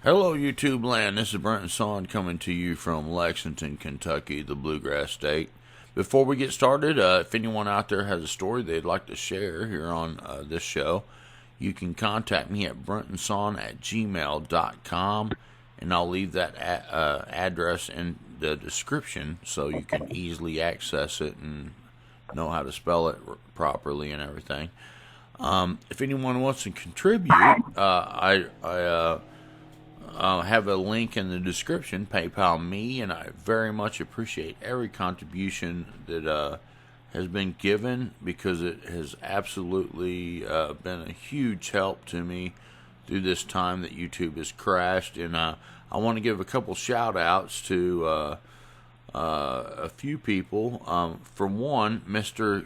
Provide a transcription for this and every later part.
Hello, YouTube land. This is Brenton coming to you from Lexington, Kentucky, the Bluegrass State. Before we get started, if anyone out there has a story they'd like to share here on this show, you can contact me at brentonsawin@gmail.com, and I'll leave that address in the description so you can easily access it and know how to spell it properly and everything. If anyone wants to contribute, I have a link in the description, PayPal me, and I very much appreciate every contribution that has been given, because it has absolutely been a huge help to me through this time that YouTube has crashed. And I want to give a couple shout outs to a few people. For one, Mr.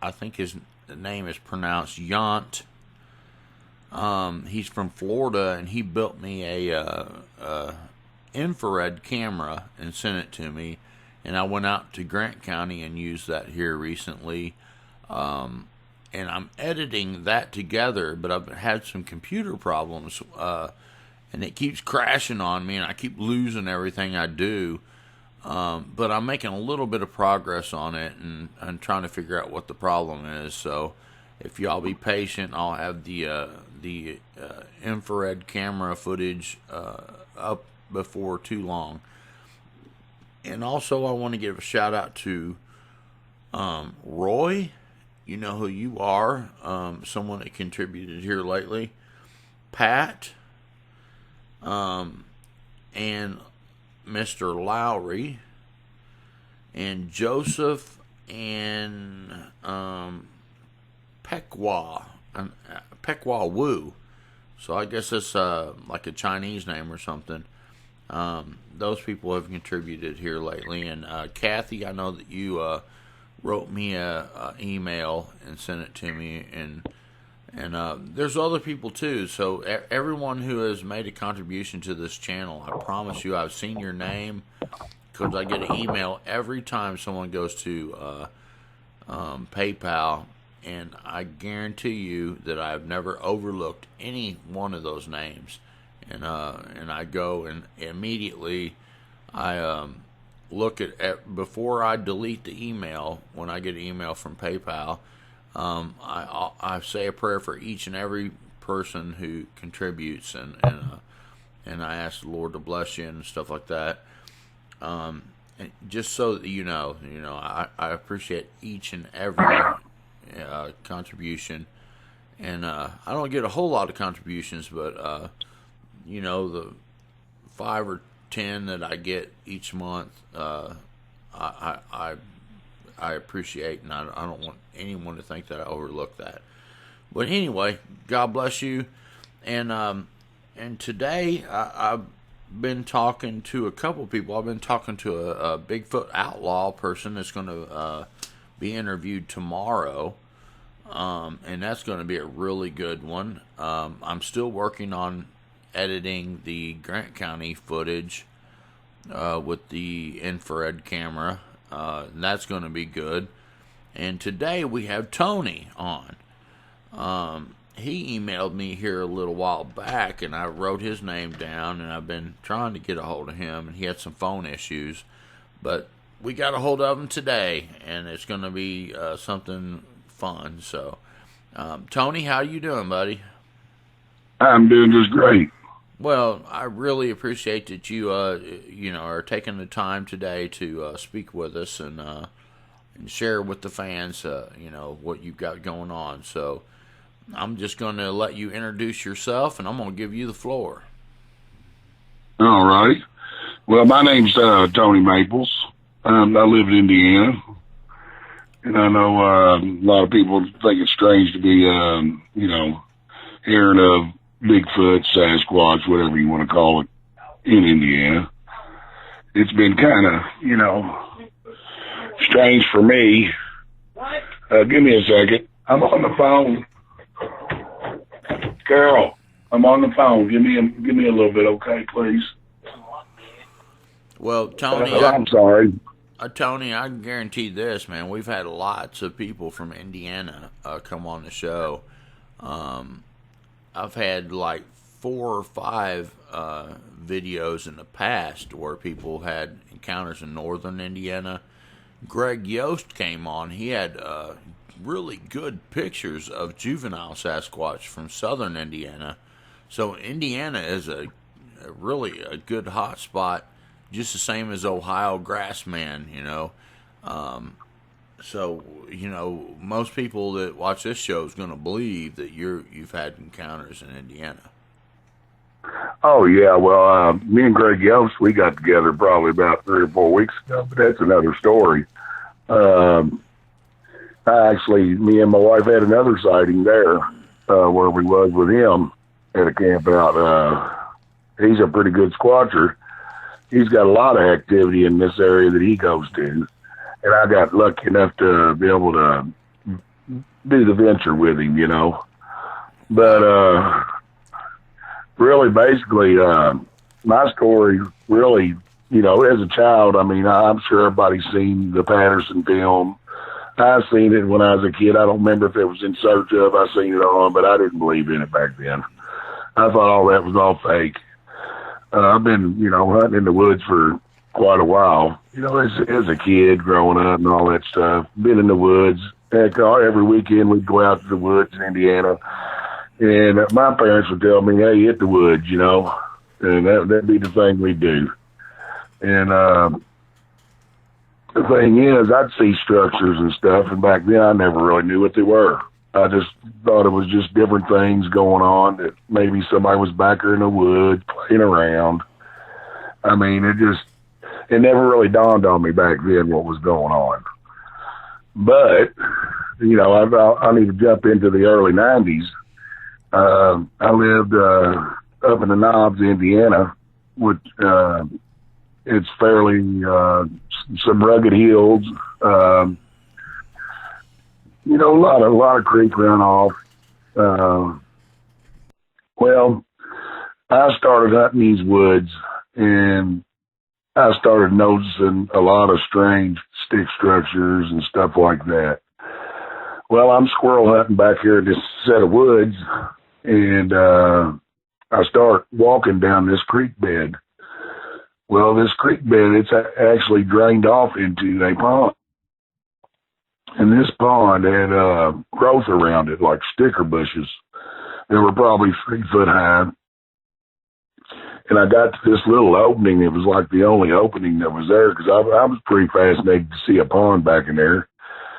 I think his name is pronounced Yant. He's from Florida, and he built me a infrared camera and sent it to me, and I went out to Grant County and used that here recently, and I'm editing that together, but I've had some computer problems, and it keeps crashing on me, and I keep losing everything I do, but I'm making a little bit of progress on it, and I'm trying to figure out what the problem is. So if y'all be patient, I'll have the infrared camera footage up before too long. And also, I want to give a shout out to Roy. You know who you are. Someone that contributed here lately. Pat. And Mr. Lowry. And Joseph. And Pekwa Wu. So I guess it's like a Chinese name or something. Those people have contributed here lately. And Kathy, I know that you wrote me a email and sent it to me. And there's other people too. So everyone who has made a contribution to this channel, I promise you I've seen your name, because I get an email every time someone goes to PayPal. And I guarantee you that I've never overlooked any one of those names. And I go and immediately I look at before I delete the email. When I get an email from PayPal, I say a prayer for each and every person who contributes, and I ask the Lord to bless you and stuff like that. And just so that you know, I appreciate each and every contribution, and I don't get a whole lot of contributions, but the 5 or 10 that I get each month, I appreciate, and I don't want anyone to think that I overlook that. But anyway, God bless you, and today I've been talking to a couple people. I've been talking to a Bigfoot outlaw person that's going to be interviewed tomorrow, and that's going to be a really good one. I'm still working on editing the Grant County footage with the infrared camera, and that's going to be good. And today we have Tony on. He emailed me here a little while back, and I wrote his name down, and I've been trying to get a hold of him, and he had some phone issues, but we got a hold of him today, and it's going to be something fun. So, Tony, how you doing, buddy? I'm doing just great. Well, I really appreciate that you, are taking the time today to speak with us and share with the fans, what you've got going on. So, I'm just going to let you introduce yourself, and I'm going to give you the floor. All right. Well, my name's Tony Maples. I live in Indiana, and I know a lot of people think it's strange to be, hearing of Bigfoot, Sasquatch, whatever you want to call it, in Indiana. It's been kind of, strange for me. Give me a second. I'm on the phone. Carol, I'm on the phone. Give me a little bit, okay, please? Well, Tony, I'm sorry. Tony, I can guarantee this, man. We've had lots of people from Indiana come on the show. I've had like 4 or 5 videos in the past where people had encounters in northern Indiana. Greg Yost came on. He had really good pictures of juvenile Sasquatch from southern Indiana. So Indiana is a really a good hot spot, just the same as Ohio Grassman, you know. So, you know, most people that watch this show is going to believe that you've had encounters in Indiana. Oh, yeah. Well, me and Greg Yost, we got together probably about 3 or 4 weeks ago, but that's another story. Me and my wife had another sighting there where we was with him at a campout. He's a pretty good squatcher. He's got a lot of activity in this area that he goes to. And I got lucky enough to be able to do the venture with him, you know. But really, basically, my story really, you know, as a child, I mean, I'm sure everybody's seen the Patterson film. I seen it when I was a kid. I don't remember if it was In Search Of. I seen it on, but I didn't believe in it back then. I thought all that was all fake. I've been, you know, hunting in the woods for quite a while. You know, as a kid growing up and all that stuff. Been in the woods. Heck, every weekend we'd go out to the woods in Indiana. And my parents would tell me, hey, hit the woods, you know. And that'd be the thing we do. And the thing is, I'd see structures and stuff, and back then I never really knew what they were. I just thought it was just different things going on, that maybe somebody was back there in the woods playing around. I mean, it never really dawned on me back then what was going on. But, you know, I need to jump into the early 90s. I lived up in the Knobs, Indiana, which it's fairly some rugged hills. You know, a lot of creek runoff. Well, I started hunting these woods, and I started noticing a lot of strange stick structures and stuff like that. Well, I'm squirrel hunting back here in this set of woods, and I start walking down this creek bed. Well, this creek bed, it's actually drained off into a pond. And this pond had growth around it, like sticker bushes. They were probably 3 foot high. And I got to this little opening. It was like the only opening that was there, because I was pretty fascinated to see a pond back in there.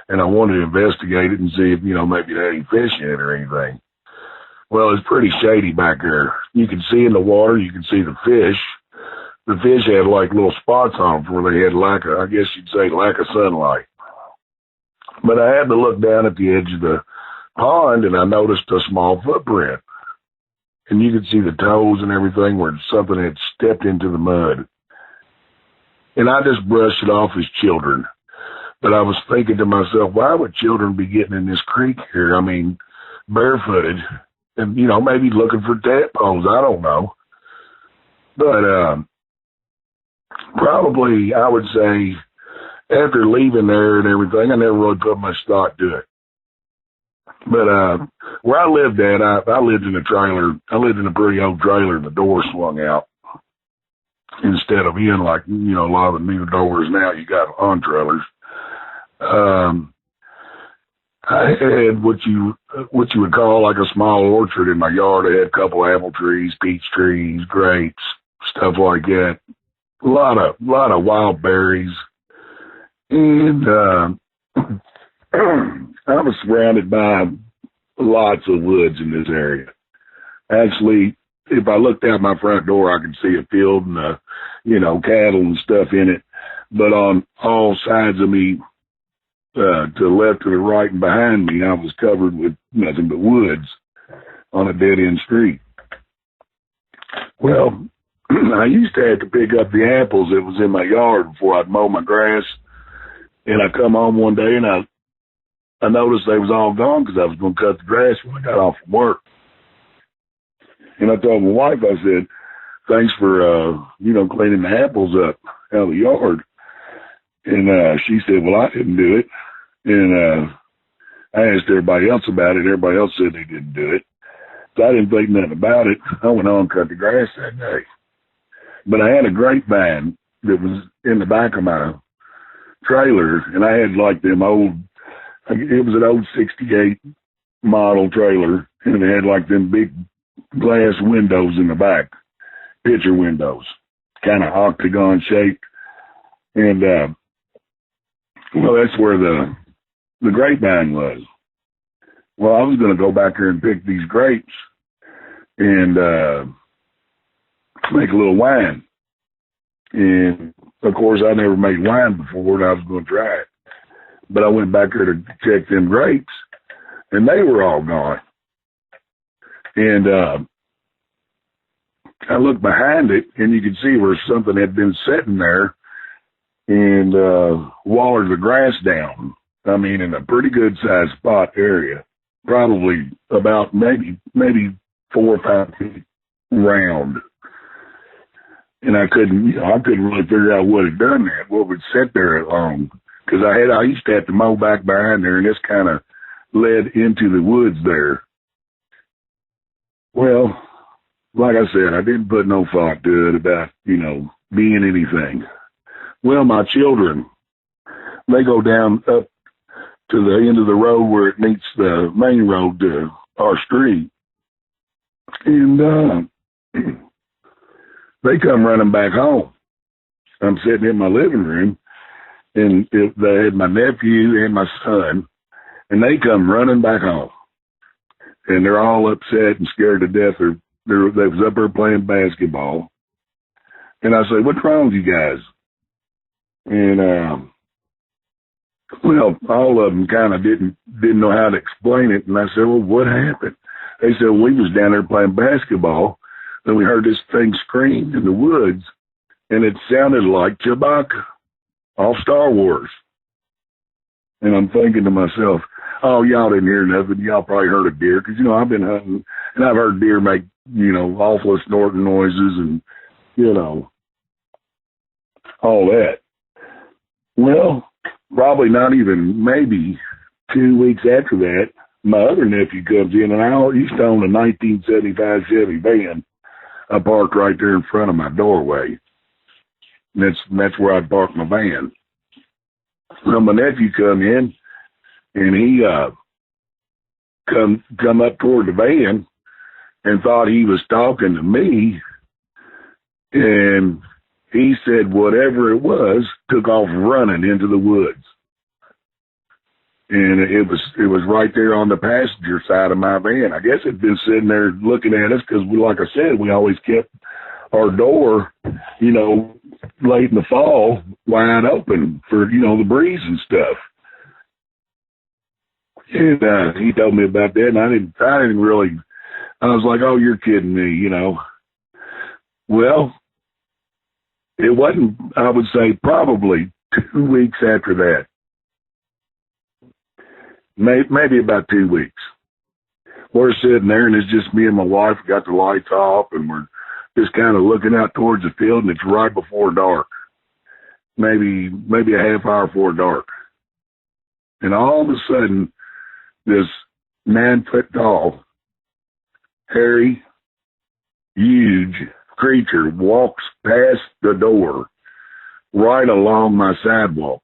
And I wanted to investigate it and see if, you know, maybe it had any fish in it or anything. Well, it's pretty shady back there. You can see in the water, you can see the fish. The fish had like little spots on them where they had lack of sunlight. But I had to look down at the edge of the pond, and I noticed a small footprint. And you could see the toes and everything where something had stepped into the mud. And I just brushed it off as children. But I was thinking to myself, why would children be getting in this creek here? I mean, barefooted. And, you know, maybe looking for tadpoles. I don't know. But probably, I would say, after leaving there and everything, I never really put much thought to it. But where I lived at, I lived in a trailer. I lived in a pretty old trailer, and the door swung out instead of in like, you know, a lot of the new doors now you got on trailers. I had what you would call like a small orchard in my yard. I had a couple apple trees, peach trees, grapes, stuff like that. A lot of wild berries. And I was surrounded by lots of woods in this area. Actually, if I looked out my front door, I could see a field and, you know, cattle and stuff in it. But on all sides of me, to the left, to the right, and behind me, I was covered with nothing but woods on a dead-end street. Well, I used to have to pick up the apples that was in my yard before I'd mow my grass. And I come home one day, and I noticed they was all gone because I was going to cut the grass when I got off from work. And I told my wife, I said, thanks for, you know, cleaning the apples up out of the yard. And she said, well, I didn't do it. And I asked everybody else about it. Everybody else said they didn't do it. So I didn't think nothing about it. I went on and cut the grass that day. But I had a grapevine that was in the back of my trailer, and I had like them old, it was an old 68 model trailer, and it had like them big glass windows in the back, picture windows, kind of octagon shaped. And, well, that's where the grapevine was. Well, I was going to go back there and pick these grapes and make a little wine. And, of course, I never made wine before, and I was going to try it. But I went back there to check them grapes, and they were all gone. And I looked behind it, and you could see where something had been sitting there and watered the grass down. I mean, in a pretty good-sized spot area, probably about maybe 4 or 5 feet round. And I couldn't really figure out what had done that, what would sit there that long. Because I used to have to mow back behind there, and this kind of led into the woods there. Well, like I said, I didn't put no thought to it about, being anything. Well, my children, they go down up to the end of the road where it meets the main road to our street. And they come running back home. I'm sitting in my living room, and they had my nephew and my son, and they come running back home. And they're all upset and scared to death. They was up there playing basketball. And I said, "What's wrong with you guys?" And, well, all of them kind of didn't know how to explain it. And I said, "Well, what happened?" They said, "We was down there playing basketball, and we heard this thing scream in the woods, and it sounded like Chewbacca off Star Wars." And I'm thinking to myself, oh, y'all didn't hear nothing. Y'all probably heard a deer, because, I've been hunting, and I've heard deer make, awful snorting noises and, all that. Well, probably not even maybe 2 weeks after that, my other nephew comes in, and I used to own a 1975 Chevy van. I parked right there in front of my doorway. And that's where I'd park my van. So my nephew come in, and he come up toward the van and thought he was talking to me, and he said whatever it was took off running into the woods. And it was right there on the passenger side of my van. I guess it'd been sitting there looking at us because, like I said, we always kept our door, late in the fall, wide open for, the breeze and stuff. And he told me about that, and I didn't really, I was like, "Oh, you're kidding me, Well, it wasn't, I would say, probably 2 weeks after that. Maybe about 2 weeks. We're sitting there, and it's just me and my wife, got the lights off, and we're just kind of looking out towards the field, and it's right before dark. Maybe a half hour before dark. And all of a sudden, this 9 foot tall, hairy, huge creature walks past the door right along my sidewalk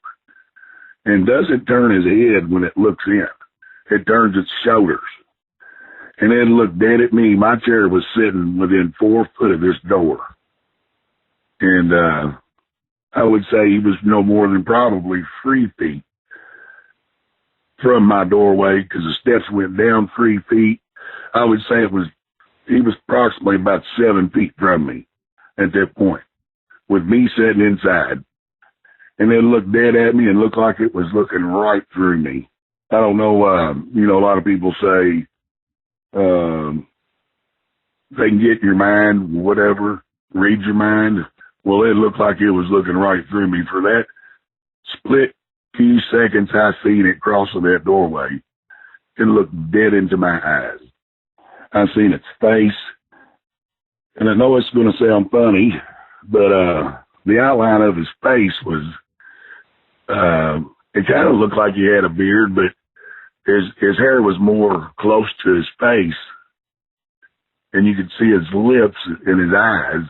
and doesn't turn his head when it looks in. It turns its shoulders and then looked dead at me. My chair was sitting within 4 foot of this door. And I would say he was no more than probably 3 feet from my doorway, because the steps went down 3 feet. I would say he was approximately about 7 feet from me at that point, with me sitting inside. And then looked dead at me and looked like it was looking right through me. I don't know, a lot of people say they can get your mind, whatever, read your mind. Well, it looked like it was looking right through me. For that split few seconds, I seen it crossing that doorway. It looked dead into my eyes. I seen its face. And I know it's going to sound funny, but the outline of his face was, it kind of looked like he had a beard, but his hair was more close to his face. and you could see his lips and his eyes.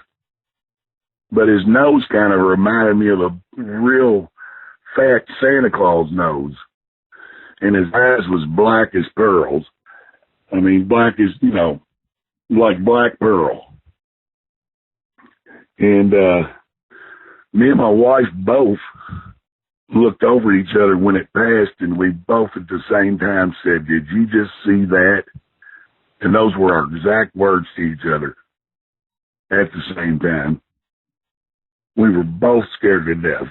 But his nose kind of reminded me of a real fat Santa Claus nose. And his eyes was black as pearls. I mean, black as, like black pearl. And me and my wife both looked over at each other when it passed, and we both at the same time said, "Did you just see that?" And those were our exact words to each other at the same time. We were both scared to death.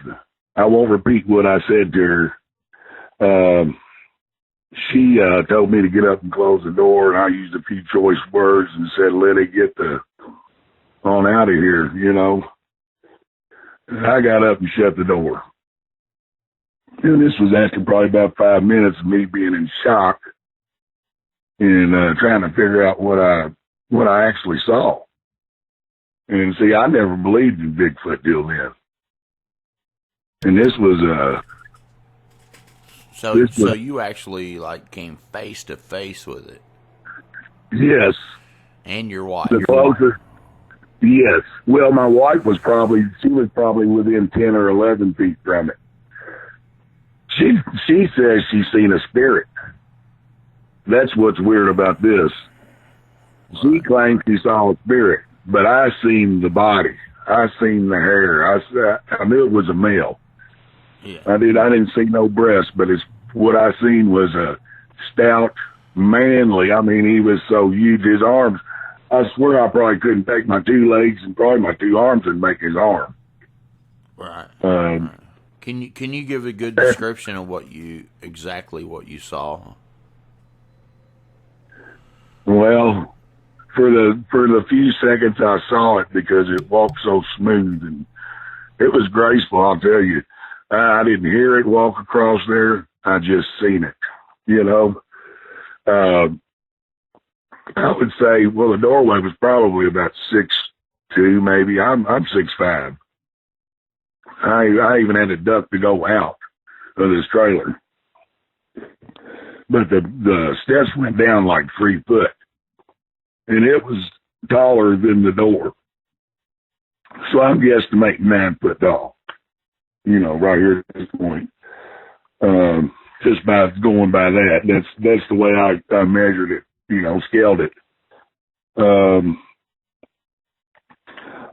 I won't repeat what I said to her. She told me to get up and close the door, and I used a few choice words and said, "Let it get on out of here," And I got up and shut the door. And this was after probably about 5 minutes of me being in shock and trying to figure out what I actually saw. And see, I never believed in Bigfoot till then. And this was So you actually came face to face with it? Yes. And your wife? The closer. Yes. Well, my wife was probably within 10 or 11 feet from it. She says she's seen a spirit. That's what's weird about this. She claims she saw a spirit, but I seen the body. I seen the hair. I knew it was a male. Yeah. I didn't see no breast, but what I seen was a stout, manly. I mean, he was so huge. His arms, I swear I probably couldn't take my 2 legs and probably my 2 arms and make his arm. Right. Right. Can you give a good description of exactly what you saw? Well, for the few seconds I saw it, because it walked so smooth and it was graceful, I'll tell you. I didn't hear it walk across there. I just seen it, I would say, well, the doorway was probably about 6'2", maybe. I'm 6'5". I even had to duck to go out of this trailer. But the steps went down like 3 foot. And it was taller than the door. So I'm guesstimating 9 foot tall. Right here at this point. Just by going by that. That's the way I measured it, scaled it.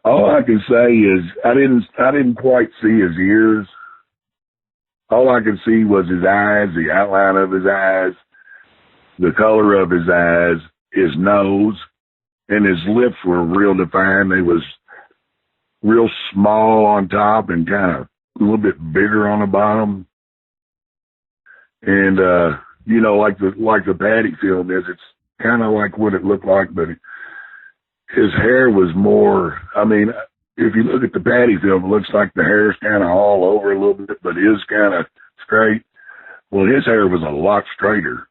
All I can say is I didn't quite see his ears. All I could see was his eyes, the outline of his eyes, the color of his eyes, his nose, and his lips were real defined. They was real small on top and kind of a little bit bigger on the bottom. And, like the paddy film is, it's kind of like what it looked like, but his hair was more, if you look at the paddy film, it looks like the hair's kind of all over a little bit, but it is kind of straight. Well, his hair was a lot straighter.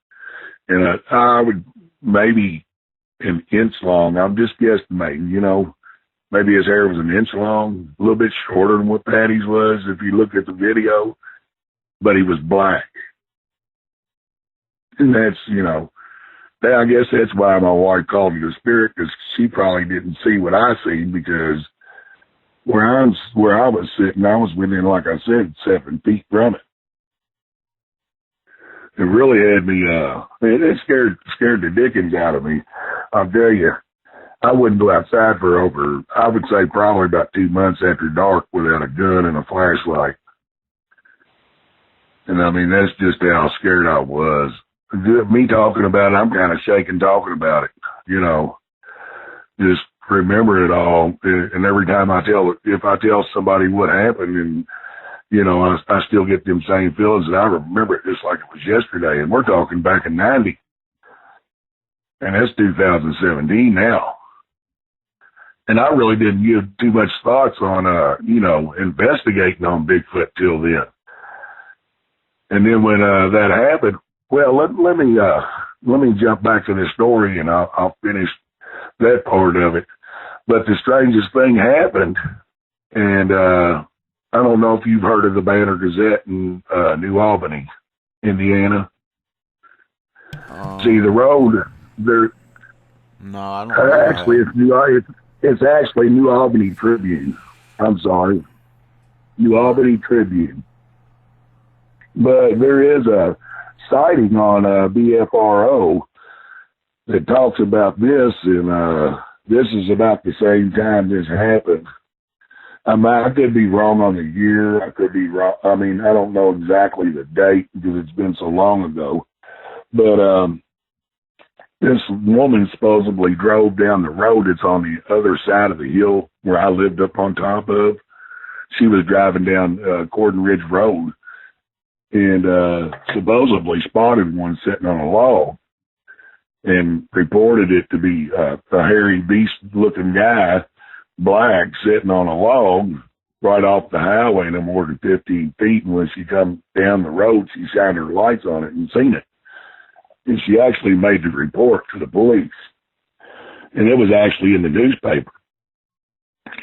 And I would maybe an inch long. I'm just guesstimating, maybe his hair was an inch long, a little bit shorter than what Patty's was if you look at the video, but he was black. And that's, I guess that's why my wife called it a spirit, because she probably didn't see what I seen, because where I was sitting, I was within, like I said, 7 feet from it. It really had me, it scared the dickens out of me. I'll tell you, I wouldn't go outside for I would say probably about 2 months after dark without a gun and a flashlight. And that's just how scared I was. Me talking about it, I'm kind of shaking talking about it, just remember it all. And every time if I tell somebody what happened, and, I still get them same feelings, and I remember it just like it was yesterday. And we're talking back in 90. And that's 2017 now. And I really didn't give too much thoughts on, investigating on Bigfoot till then. And then when that happened, well, let me jump back to this story, and I'll finish that part of it. But the strangest thing happened, and I don't know if you've heard of the Banner Gazette in New Albany, Indiana. See, the road there. No, I don't think I Actually, have. it's actually New Albany Tribune. I'm sorry, New All Albany Tribune. But there is a sighting on BFRO that talks about this, and this is about the same time this happened. I could be wrong on the year. I could be wrong. I mean, I don't know exactly the date because it's been so long ago. But this woman supposedly drove down the road. It's on the other side of the hill where I lived up on top of. She was driving down Cordon Ridge Road and supposedly spotted one sitting on a log and reported it to be a hairy beast-looking guy, black, sitting on a log right off the highway, no more than 15 feet. And when she come down the road, she shined her lights on it and seen it. And she actually made the report to the police. And it was actually in the newspaper.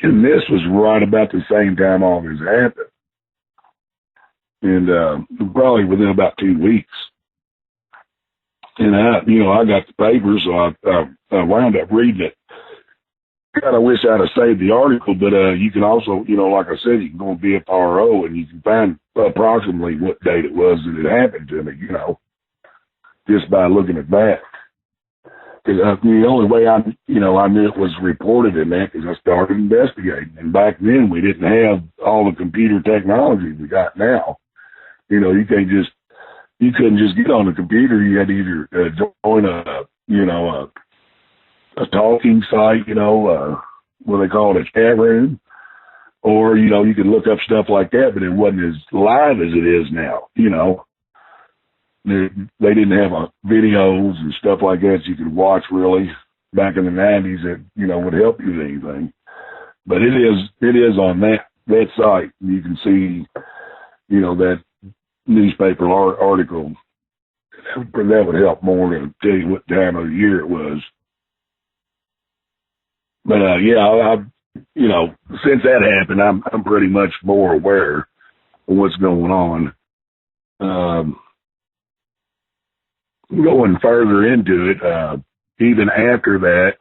And this was right about the same time all this happened. And probably within about 2 weeks. And I got the paper, so I wound up reading it. Kind of wish I'd have saved the article, but you can also, like I said, you can go on BFRO and you can find approximately what date it was that it happened to me, just by looking at that. Because the only way I knew it was reported in that because I started investigating. And back then we didn't have all the computer technology we got now. You couldn't just get on the computer. You had to either join a talking site, what they call it, a chat room, or, you could look up stuff like that, but it wasn't as live as it is now, They didn't have videos and stuff like that you could watch really back in the 90s that, would help you with anything. But it is on that site. You can see, that newspaper article. That would help more to tell you what time of the year it was. But since that happened, I'm pretty much more aware of what's going on. Going further into it, even after that,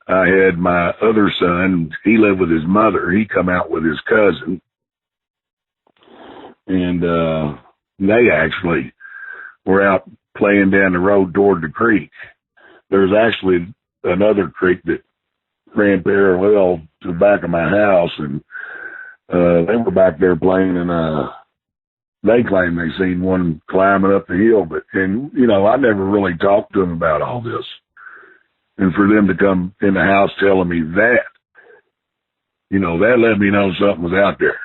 I had my other son. He lived with his mother. He come out with his cousin, and they actually were out playing down the road toward the creek. There's actually another creek that ran parallel to the back of my house, and they were back there playing, and they claimed they seen one climbing up the hill. I never really talked to them about all this. And for them to come in the house telling me that, that let me know something was out there.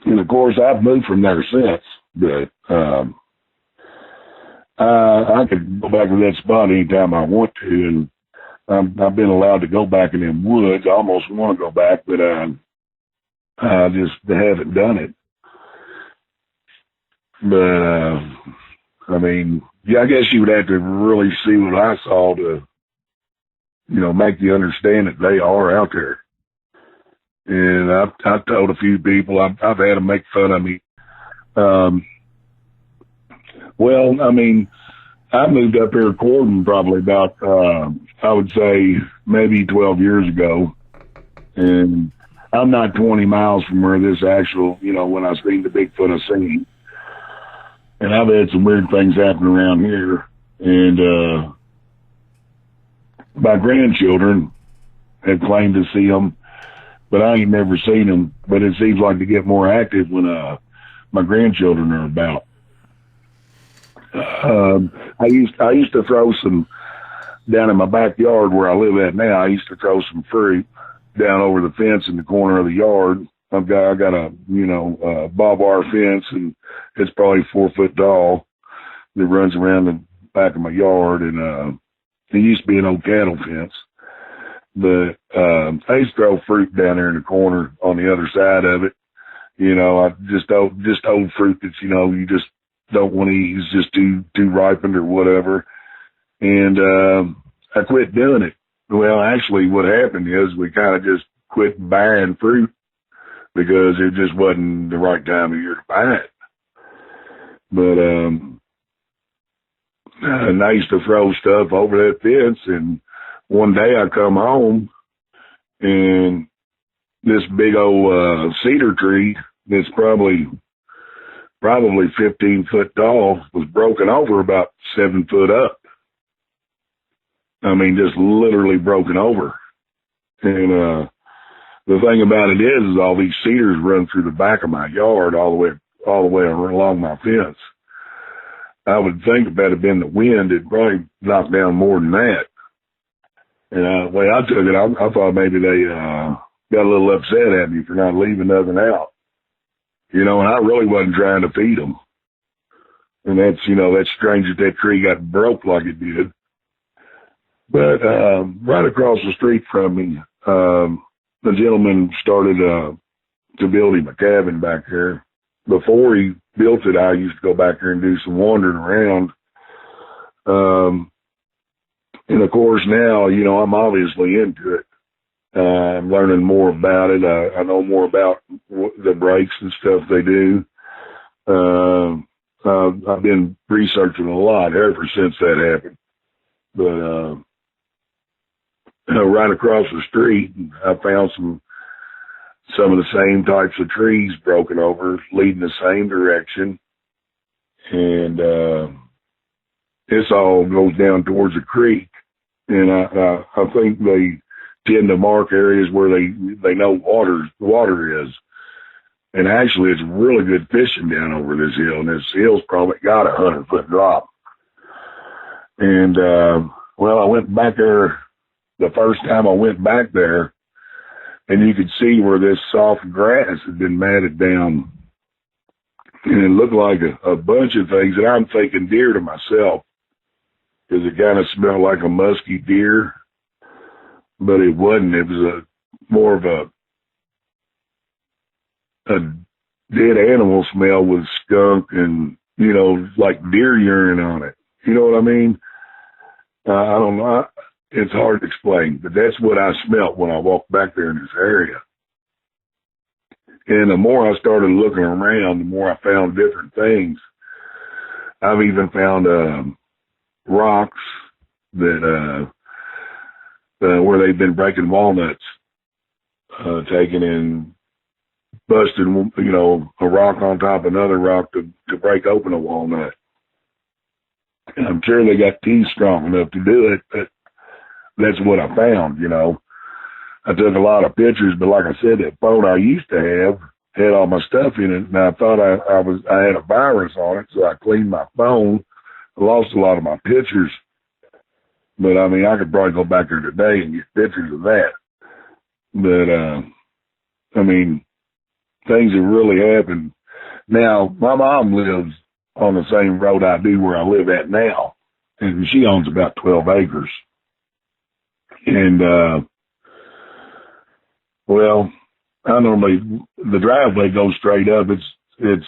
And of course, I've moved from there since, but I could go back to that spot anytime I want to, and I've been allowed to go back in them woods. I almost want to go back, but I just haven't done it. But I guess you would have to really see what I saw to, make you understand that they are out there. And I've told a few people, I've had them make fun of me. I moved up here to Cordon probably about, I would say maybe 12 years ago. And I'm not 20 miles from where this actual, when I seen the Bigfoot I seen. And I've had some weird things happen around here. And my grandchildren have claimed to see them, but I ain't never seen them. But it seems like they get more active when my grandchildren are about. I used to throw some down in my backyard where I live at now. I used to throw some fruit down over the fence in the corner of the yard. I got a barbed wire fence, and it's probably 4 foot tall that runs around the back of my yard. And it used to be an old cattle fence, but I used to throw fruit down there in the corner on the other side of it. Just old fruit that you just don't want to eat. It's just too ripened or whatever. And I quit doing it. Well, actually, what happened is we kind of just quit buying fruit because it just wasn't the right time of year to buy it. But And I used to throw stuff over that fence. And one day I come home and this big old cedar tree that's probably 15 foot tall was broken over about 7 foot up. I mean, just literally broken over. And the thing about it is all these cedars run through the back of my yard all the way along my fence. I would think if that had been the wind, it'd probably knock down more than that. And the way I took it, I thought maybe they got a little upset at me for not leaving nothing out. You know, and I really wasn't trying to feed them. And that's, you know, that's strange that tree got broke like it did. But right across the street from me, the gentleman started to build him a cabin back there. Before he built it, I used to go back there and do some wandering around. And of course now, you know, I'm obviously into it. I'm learning more about it. I know more about the breaks and stuff they do. I've been researching a lot ever since that happened. But right across the street, I found some of the same types of trees broken over, leading the same direction. And this all goes down towards a creek. And I think they tend to mark areas where they know water is. And actually, it's really good fishing down over this hill. And this hill's probably got 100-foot drop. And, well, I went back there the first time I went back there, and you could see where this soft grass had been matted down. And it looked like a bunch of things, and I'm thinking deer to myself, because it kind of smelled like a musky deer, but it wasn't. It was more of a dead animal smell with skunk and, you know, like deer urine on it. You know what I mean? I don't know. It's hard to explain, but that's what I smelt when I walked back there in this area. And the more I started looking around, the more I found different things. I've even found rocks that where they've been breaking walnuts, taking and busting, you know, a rock on top of another rock to break open a walnut. And I'm sure they got teeth strong enough to do it, but that's what I found, you know. I took a lot of pictures, but like I said, that phone I used to have had all my stuff in it, and I thought I had a virus on it, so I cleaned my phone. I lost a lot of my pictures, but I mean, I could probably go back there today and get pictures of that. But I mean, things have really happened. Now, my mom lives on the same road I do where I live at now, and she owns about 12 acres. And, well, the driveway goes straight up. It's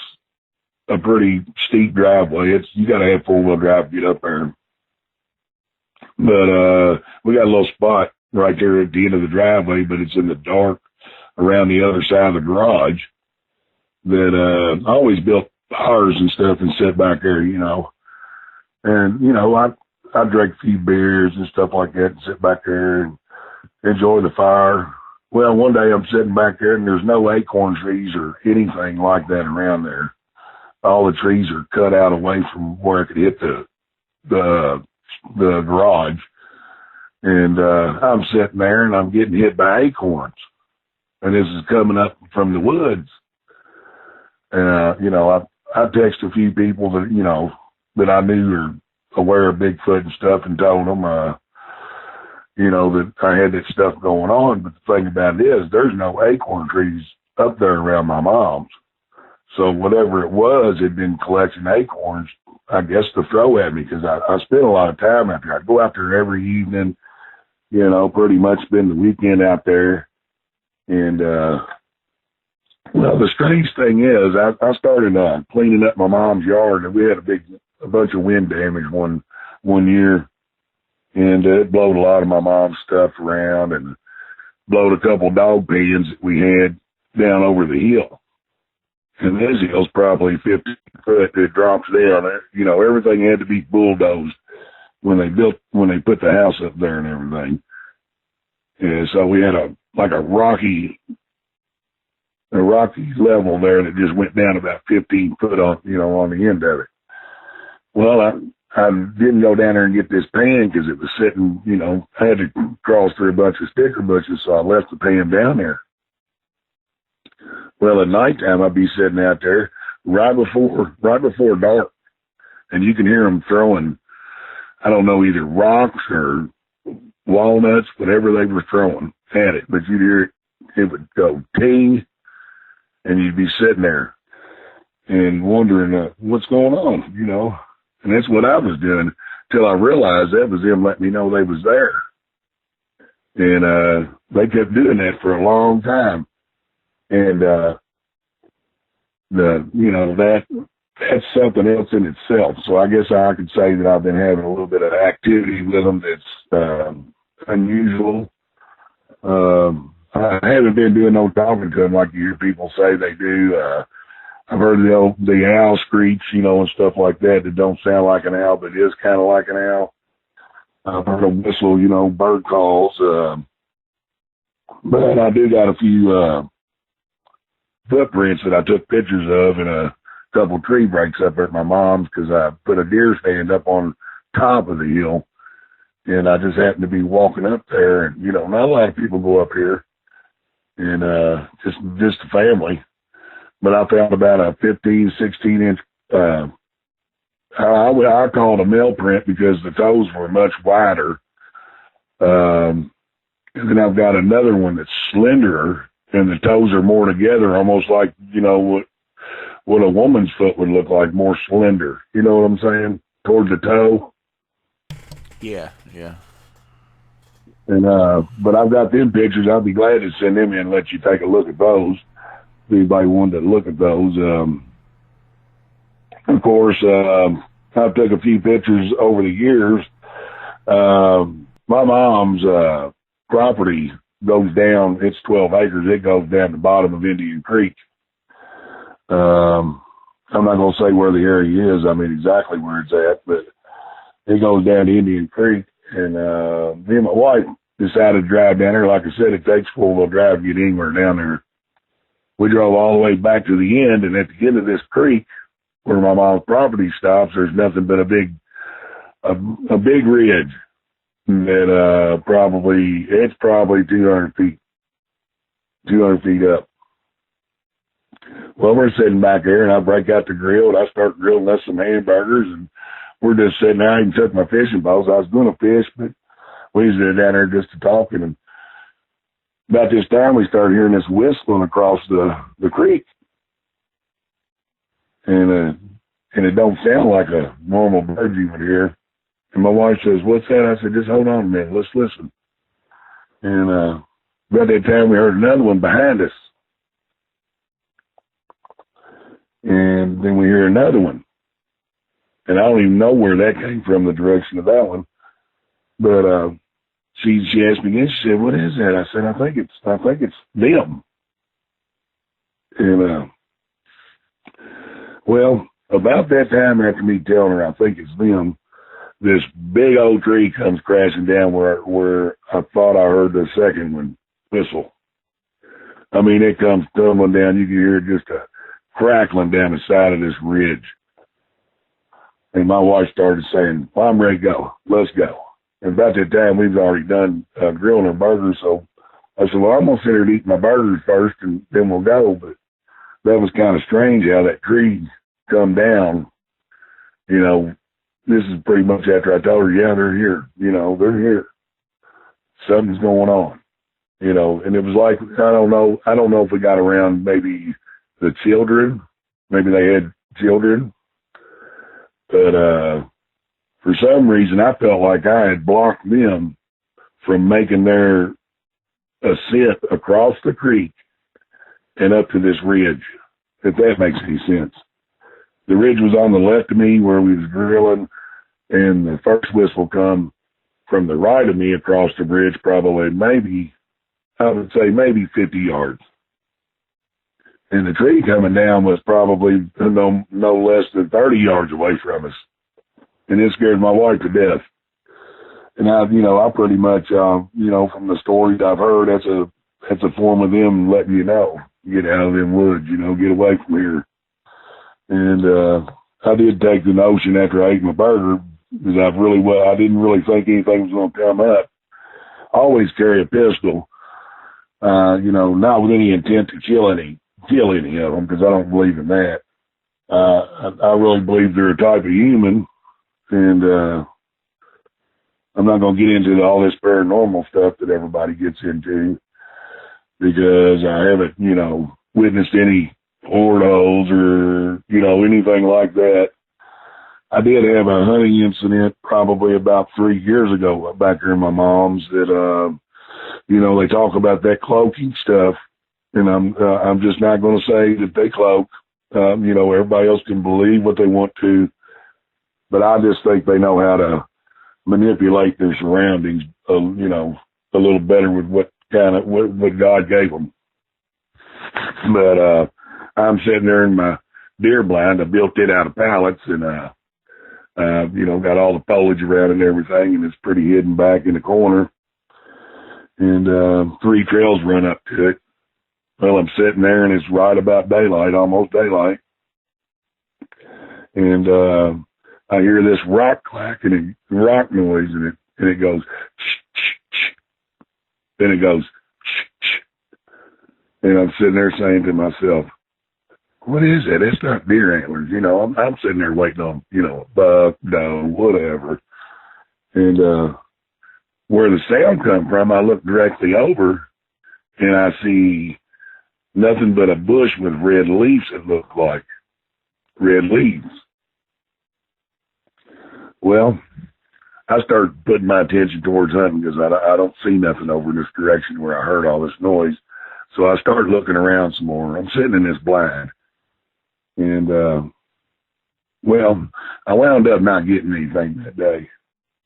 a pretty steep driveway. You got to have 4-wheel drive to get up there. But, we got a little spot right there at the end of the driveway, but it's in the dark around the other side of the garage that, I always built fires and stuff and sit back there, you know. And, you know, I drank a few beers and stuff like that and sit back there and enjoy the fire. Well, one day I'm sitting back there and there's no acorn trees or anything like that around there. All the trees are cut out away from where I could hit the garage. And I'm sitting there and I'm getting hit by acorns. And this is coming up from the woods. And, you know, I texted a few people that, you know, that I knew were aware of Bigfoot and stuff and told them, you know, that I had that stuff going on. But the thing about it is there's no acorn trees up there around my mom's. So whatever it was, had been collecting acorns, I guess, to throw at me, because I spent a lot of time out there. I go out there every evening, you know, pretty much spend the weekend out there. And, well, the strange thing is I started cleaning up my mom's yard, and we had a bunch of wind damage one year, and it blowed a lot of my mom's stuff around and blowed a couple dog pens that we had down over the hill. And this hill's probably 50 foot. It drops down. You know, everything had to be bulldozed. when they put the house up there and everything. And so we had a rocky level there that just went down about 15 foot on the end of it. Well, I didn't go down there and get this pan because it was sitting, I had to cross through a bunch of sticker bushes, so I left the pan down there. Well, at nighttime, I'd be sitting out there right before dark, and you can hear them throwing, I don't know, either rocks or walnuts, whatever they were throwing at it, but you'd hear it would go ting, and you'd be sitting there and wondering what's going on, and that's what I was doing till I realized that was them letting me know they was there. And they kept doing that for a long time. And that's something else in itself. So I guess I could say that I've been having a little bit of activity with them that's unusual. I haven't been doing no talking to them like you hear people say they do. I've heard the owl screech, and stuff like that don't sound like an owl, but is kind of like an owl. I've heard a whistle, bird calls. But I do got a few footprints that I took pictures of in a couple tree breaks up at my mom's because I put a deer stand up on top of the hill. And I just happened to be walking up there, and, not a lot of people go up here, and just the family. But I found about a 15, 16-inch, I call it a male print because the toes were much wider. And then I've got another one that's slenderer, and the toes are more together, almost like, what a woman's foot would look like, more slender. You know what I'm saying? Towards the toe. Yeah. And but I've got them pictures. I'd be glad to send them in and let you take a look at those. If anybody wanted to look at those. Of course, I took a few pictures over the years. My mom's property goes down, it's 12 acres, it goes down the bottom of Indian Creek. I'm not going to say where the area is, I mean exactly where it's at, but it goes down to Indian Creek, and me and my wife decided to drive down there. Like I said, it takes 4-wheel drive to get anywhere down there. We drove all the way back to the end, and at the end of this creek, where my mom's property stops, there's nothing but a big ridge that it's probably 200 feet up. Well, we're sitting back there, and I break out the grill, and I start grilling us some hamburgers, and we're just sitting there. I even took my fishing poles. I was going to fish, but we was down there just to talking. And about this time, we started hearing this whistling across the creek. And it don't sound like a normal bird you would hear. And my wife says, "What's that?" I said, "Just hold on a minute. Let's listen." And about that time, we heard another one behind us. And then we hear another one. And I don't even know where that came from, the direction of that one. But she asked me again. She said, "What is that?" I said, I think it's them." And well, about that time after me telling her I think it's them, this big old tree comes crashing down where I thought I heard the second one whistle. I mean, it comes tumbling down. You can hear just a crackling down the side of this ridge. And my wife started saying, "Well, I'm ready to go. Let's go." And about that time, we've already done grilling our burgers. So I said, "Well, I'm going to sit here and eat my burgers first, and then we'll go." But that was kind of strange how that tree come down. This is pretty much after I told her, "Yeah, they're here. They're here. Something's going on." And it was like, I don't know if we got around maybe the children. Maybe they had children. But for some reason, I felt like I had blocked them from making their ascent across the creek and up to this ridge, if that makes any sense. The ridge was on the left of me where we was drilling, and the first whistle come from the right of me across the bridge, probably I would say maybe 50 yards. And the tree coming down was probably no less than 30 yards away from us. And it scared my wife to death. And I pretty much, from the stories I've heard, that's a form of them letting you know, get out of them woods, get away from here. And, I did take the notion after I ate my burger, because I didn't really think anything was going to come up. I always carry a pistol, not with any intent to kill any of them, because I don't believe in that. I really believe they're a type of human, and, I'm not going to get into all this paranormal stuff that everybody gets into, because I haven't, witnessed any portholes or, anything like that. I did have a hunting incident probably about 3 years ago back here in my mom's that, they talk about that cloaking stuff, and I'm just not going to say that they cloak. Everybody else can believe what they want to, but I just think they know how to manipulate their surroundings, a little better with what God gave them. But, I'm sitting there in my deer blind. I built it out of pallets and, got all the foliage around and everything, and it's pretty hidden back in the corner. And, 3 trails run up to it. Well, I'm sitting there and it's right about daylight, almost daylight. And, I hear this rock clacking and rock noise, and it goes, then it goes, and I'm sitting there saying to myself, what is that? It's not deer antlers. I'm sitting there waiting on, a buck, doe, whatever. And, where the sound come from, I look directly over and I see nothing but a bush with red leaves. It looked like red leaves. Well, I started putting my attention towards hunting because I don't see nothing over in this direction where I heard all this noise. So I started looking around some more. I'm sitting in this blind. And, I wound up not getting anything that day.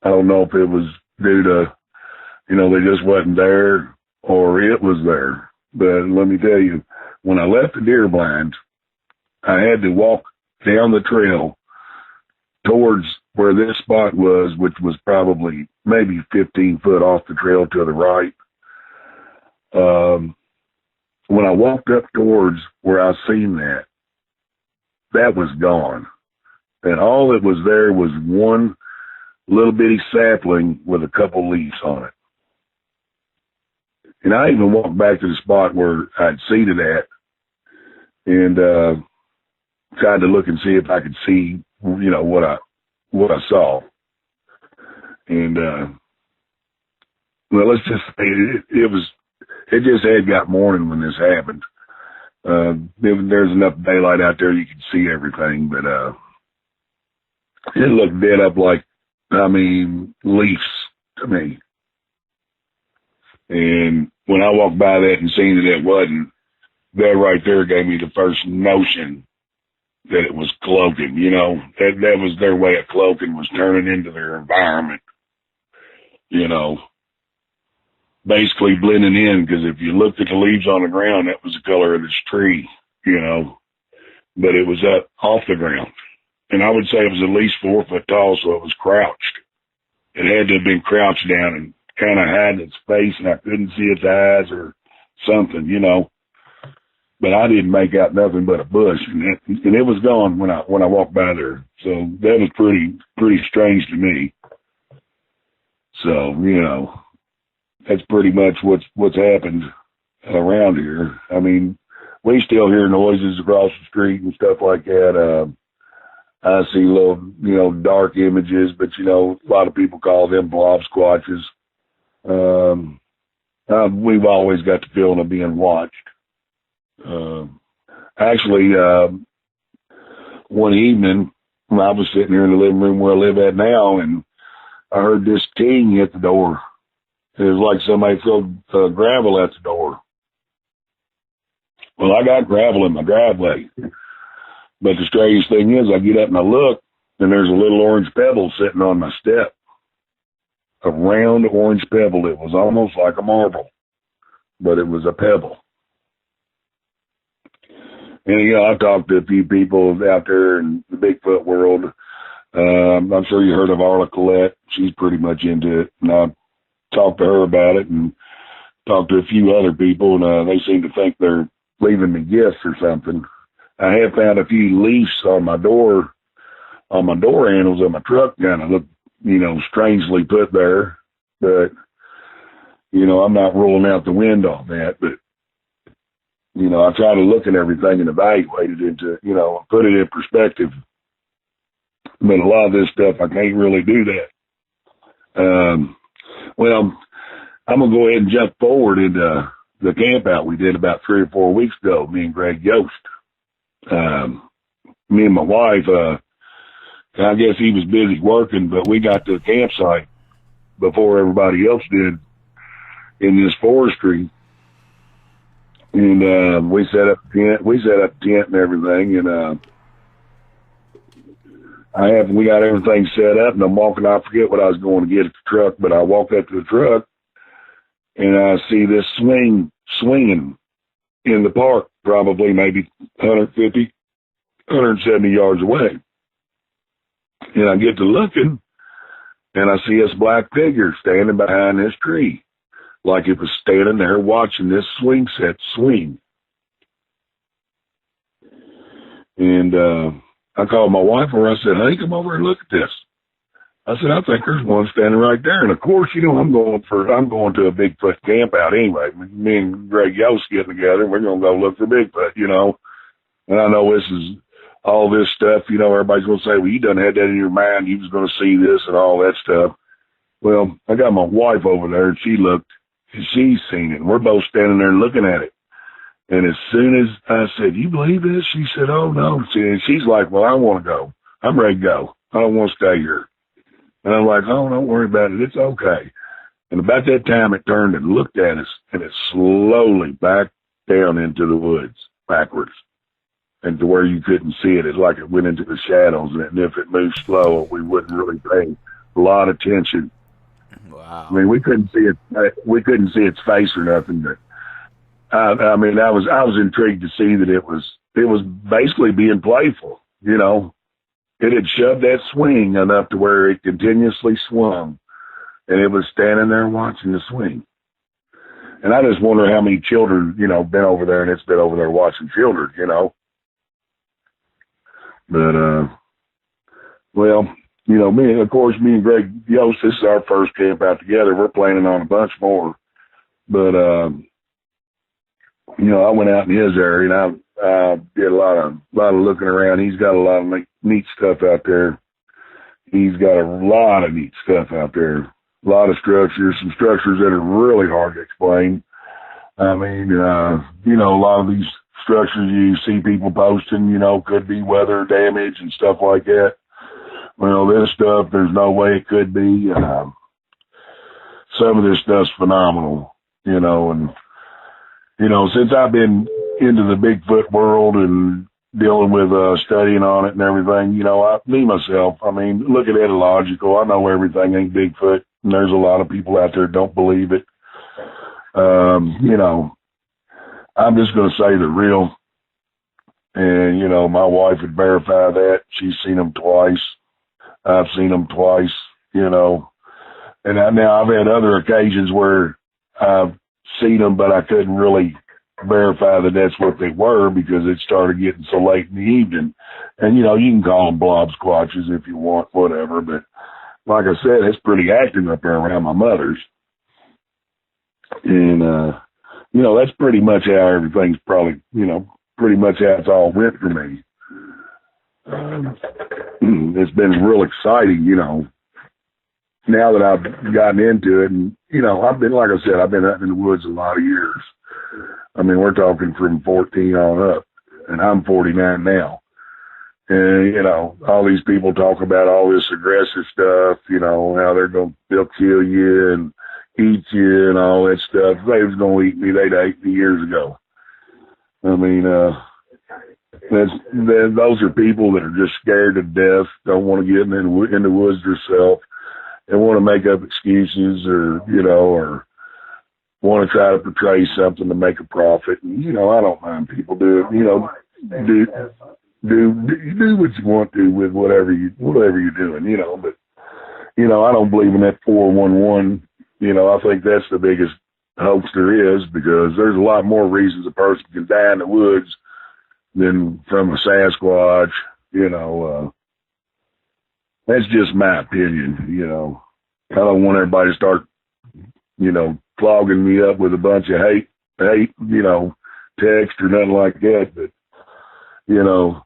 I don't know if it was due to, they just wasn't there or it was there. But let me tell you, when I left the deer blind, I had to walk down the trail towards where this spot was, which was probably maybe 15 foot off the trail to the right. When I walked up towards where I seen that was gone. And all that was there was one little bitty sapling with a couple leaves on it. And I even walked back to the spot where I'd seeded at and tried to look and see if I could see, what I saw. And, let's just say it just had got morning when this happened. There's enough daylight out there you can see everything, but, it looked dead up like, leaves to me. And when I walked by that and seen that it wasn't, that right there gave me the first notion that it was cloaking, that was their way of cloaking, was turning into their environment, basically blending in, because if you looked at the leaves on the ground, that was the color of this tree, but it was up off the ground. And I would say it was at least 4 foot tall, so it was crouched. It had to have been crouched down and kind of hiding its face, and I couldn't see its eyes or something, But I didn't make out nothing but a bush, and it was gone when I walked by there. So that was pretty strange to me. So that's pretty much what's happened around here. We still hear noises across the street and stuff like that. I see little, dark images, but, a lot of people call them blob squatches. We've always got the feeling of being watched. Actually, one evening, I was sitting here in the living room where I live at now, and I heard this ting at the door. It was like somebody threw gravel at the door. Well, I got gravel in my driveway. But the strange thing is, I get up and I look, and there's a little orange pebble sitting on my step. A round orange pebble. It was almost like a marble, but it was a pebble. And, I've talked to a few people out there in the Bigfoot world, I'm sure you heard of Arla Colette. She's pretty much into it. And I talked to her about it and talked to a few other people, and they seem to think they're leaving me gifts or something. I have found a few leaves on my door handles of my truck, kind of look, strangely put there. But, I'm not ruling out the wind on that. But, I try to look at everything and evaluate it into, put it in perspective. But a lot of this stuff, I can't really do that. Well, I'm going to go ahead and jump forward into the camp out we did about 3 or 4 weeks ago, me and Greg Yost. Me and my wife, I guess he was busy working, but we got to the campsite before everybody else did in this forestry. And we set up the tent and everything, and we got everything set up, and I'm walking. I forget what I was going to get at the truck, but I walked up to the truck, and I see this swinging in the park, probably maybe 150, 170 yards away. And I get to looking, and I see this black figure standing behind this tree, like it was standing there watching this swing set swing. And I called my wife over. I said, "Hey, come over and look at this." I said, "I think there's one standing right there." And of course, I'm going to a Bigfoot camp out anyway. Me and Greg Yost getting together, we're going to go look for Bigfoot, And I know this is all this stuff, everybody's going to say, well, you done had that in your mind. You was going to see this and all that stuff. Well, I got my wife over there, and she looked, and she's seen it. And we're both standing there looking at it. And as soon as I said, "You believe this?" She said, "Oh, no." She's like, "Well, I want to go. I'm ready to go. I don't want to stay here." And I'm like, "Oh, don't worry about it. It's okay." And about that time, it turned and looked at us, and it slowly backed down into the woods, backwards, and to where you couldn't see it. It's like it went into the shadows, and if it moved slow, we wouldn't really pay a lot of attention. Wow. I mean, we couldn't see it. We couldn't see its face or nothing, but I was intrigued to see that it was basically being playful. It had shoved that swing enough to where it continuously swung, and it was standing there watching the swing. And I just wonder how many children, been over there, and it's been over there watching children, But, well, me and Greg Yost, this is our first camp out together. We're planning on a bunch more. But, I went out in his area, and I did a lot of looking around. He's got a lot of neat stuff out there. He's got a lot of neat stuff out there. A lot of structures, some structures that are really hard to explain. I mean, a lot of these structures you see people posting, could be weather damage and stuff like that. Well, this stuff, there's no way it could be. Some of this stuff's phenomenal, and, since I've been into the Bigfoot world and dealing with studying on it and everything, myself, look at etological. I know everything ain't Bigfoot, and there's a lot of people out there that don't believe it. I'm just going to say they're real. And, my wife would verify that. She's seen them twice. I've seen them twice, And now I've had other occasions where I've seen them, but I couldn't really verify that that's what they were because it started getting so late in the evening. And, you can call them blob squatches if you want, whatever. But like I said, it's pretty active up there around my mother's. And, that's pretty much how everything's probably, pretty much how it's all went for me. It's been real exciting, now that I've gotten into it. And, I've been, like I said, I've been out in the woods a lot of years. We're talking from 14 on up, and I'm 49 now. And, all these people talk about all this aggressive stuff, how they'll kill you and eat you and all that stuff. If they was going to eat me, they'd ate me years ago. Those are people that are just scared to death, don't want to get in the woods themselves, and want to make up excuses or want to try to portray something to make a profit. And, I don't mind people do it, do what you want to with whatever you're doing, you know. But you know, I don't believe in that 411. You know, I think that's the biggest hoax there is, because there's a lot more reasons a person can die in the woods than from a Sasquatch. You know, that's just my opinion. You know, I don't want everybody to start, you know, clogging me up with a bunch of hate, you know, text or nothing like that. But you know,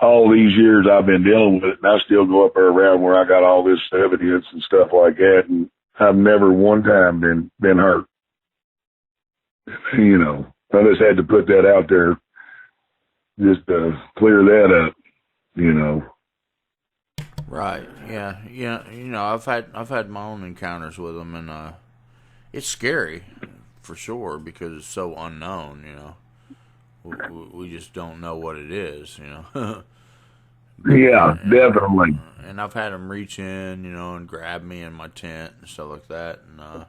all these years I've been dealing with it, and I still go up there around where I got all this evidence and stuff like that, and I've never one time been hurt. You know, I just had to put that out there just to clear that up, you know. Right. Yeah. Yeah. You know, I've had my own encounters with them, and it's scary for sure because it's so unknown. You know, we just don't know what it is. You know. Yeah, definitely. And I've had them reach in, you know, and grab me in my tent and stuff like that. And I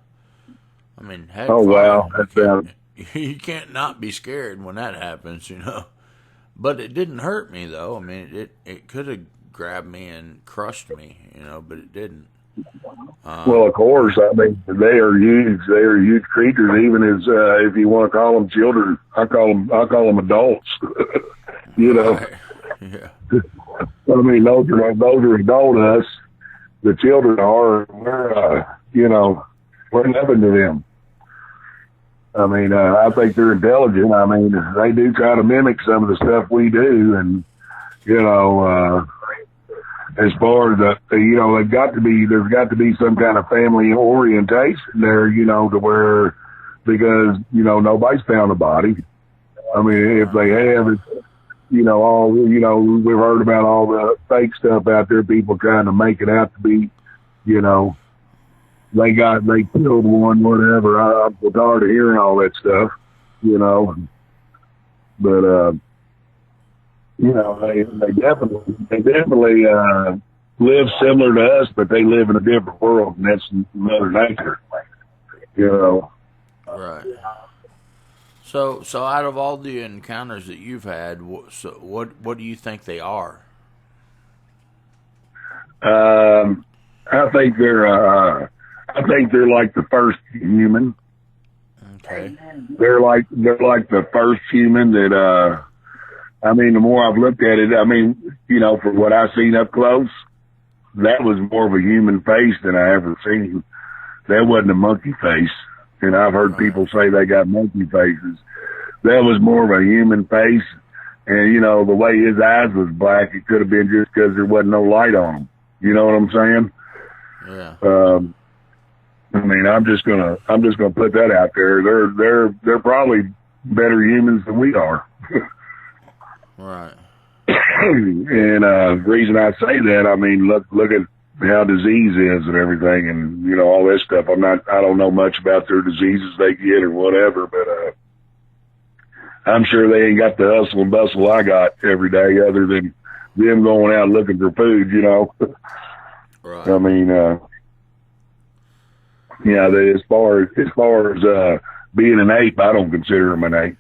mean, heck, oh wow, you can't not be scared when that happens, you know. But it didn't hurt me though. I mean, it could have grabbed me and crushed me, you know, but it didn't. Well, of course. I mean, they are huge. They are huge creatures. Even as if you want to call them children, I call them adults. You know. Right. Yeah. I mean, those are adult us. The children are. We're you know, we're nothing to them. I mean, I think they're intelligent. I mean, they do try to mimic some of the stuff we do, and you know, as far as you know, there's got to be some kind of family orientation there, you know, to where, because you know nobody's found a body. I mean, if they have, it's, you know, we've heard about all the fake stuff out there, people trying to make it out to be, you know, they killed one, whatever. I'm tired of hearing all that stuff, you know. But you know, they definitely live similar to us, but they live in a different world, and that's Mother Nature, you know. Right. So out of all the encounters that you've had, what do you think they are? I think they're like the first human. Okay. They're like the first human that. I mean, the more I've looked at it, I mean, you know, from what I've seen up close, that was more of a human face than I ever seen. That wasn't a monkey face. And I've heard people say they got monkey faces. That was more of a human face. And, you know, the way his eyes was black, it could have been just because there wasn't no light on them. You know what I'm saying? Yeah. I mean, I'm just gonna put that out there. They're probably better humans than we are. Right. And the reason I say that, I mean, look at how disease is and everything, and you know all that stuff. I don't know much about their diseases they get or whatever, but I'm sure they ain't got the hustle and bustle I got every day, other than them going out looking for food. You know. Right. I mean, yeah. As far as being an ape, I don't consider them an ape.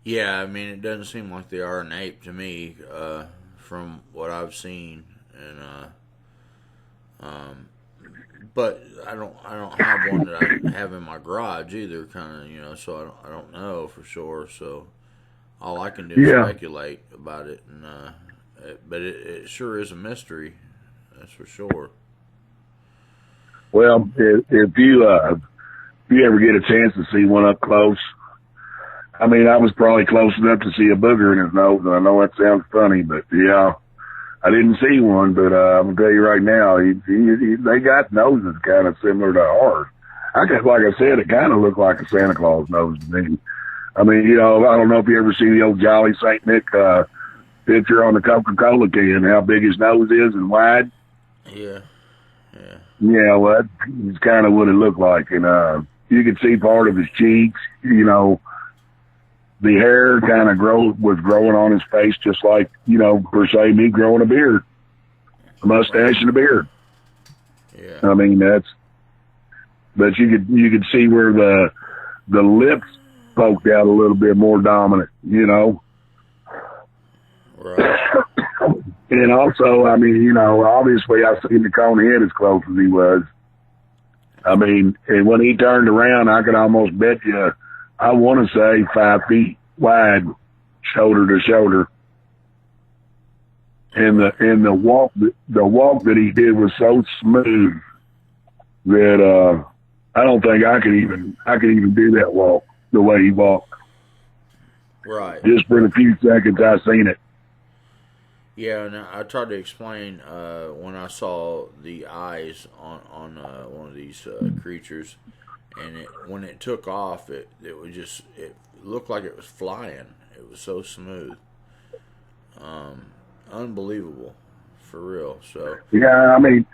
Yeah, I mean, it doesn't seem like they are an ape to me, from what I've seen, and but I don't have one that I have in my garage either, kind of, you know, so I don't know for sure. So all I can do is speculate about it, and but it sure is a mystery, that's for sure. Well, if you ever get a chance to see one up close. I mean, I was probably close enough to see a booger in his nose, and I know that sounds funny, but yeah, I didn't see one. But I'm gonna tell you right now, they got noses kind of similar to ours. Like I said, it kind of looked like a Santa Claus nose to me. I mean, you know, I don't know if you ever see the old Jolly Saint Nick picture on the Coca-Cola can, how big his nose is and wide. Yeah. Yeah, well, that's kind of what it looked like, and you could see part of his cheeks, you know. The hair kind of was growing on his face, just like, you know, per se, me growing a beard, a mustache and a beard. Yeah. I mean, but you could see where the lips poked out a little bit more dominant, you know. Right. And also, I mean, you know, obviously I seen the cone head as close as he was. I mean, and when he turned around, I could almost bet you, I want to say 5 feet wide, shoulder to shoulder. And the walk that he did was so smooth that I don't think I could even do that walk the way he walked. Right. Just for the few seconds I seen it. Yeah, and I tried to explain when I saw the eyes on one of these creatures, and when it took off, it looked like it was flying. It was so smooth, unbelievable, for real. So yeah, I mean,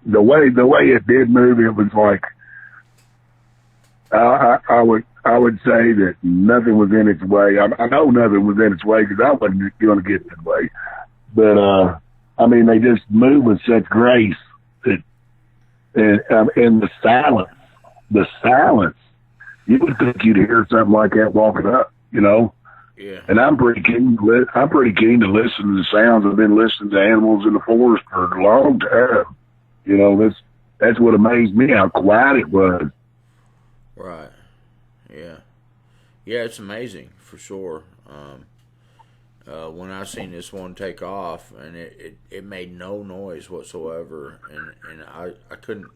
the way it did move, it was like I would say that nothing was in its way. I know nothing was in its way because I wasn't going to get in its way. But I mean, they just move with such grace that, and the silence. You would think you'd hear something like that walking up, you know. Yeah. And I'm pretty keen to listen to the sounds. I've been listening to animals in the forest for a long time. You know, that's what amazed me, how quiet it was. Right. Yeah. Yeah, it's amazing for sure. When I seen this one take off, and it made no noise whatsoever, and I couldn't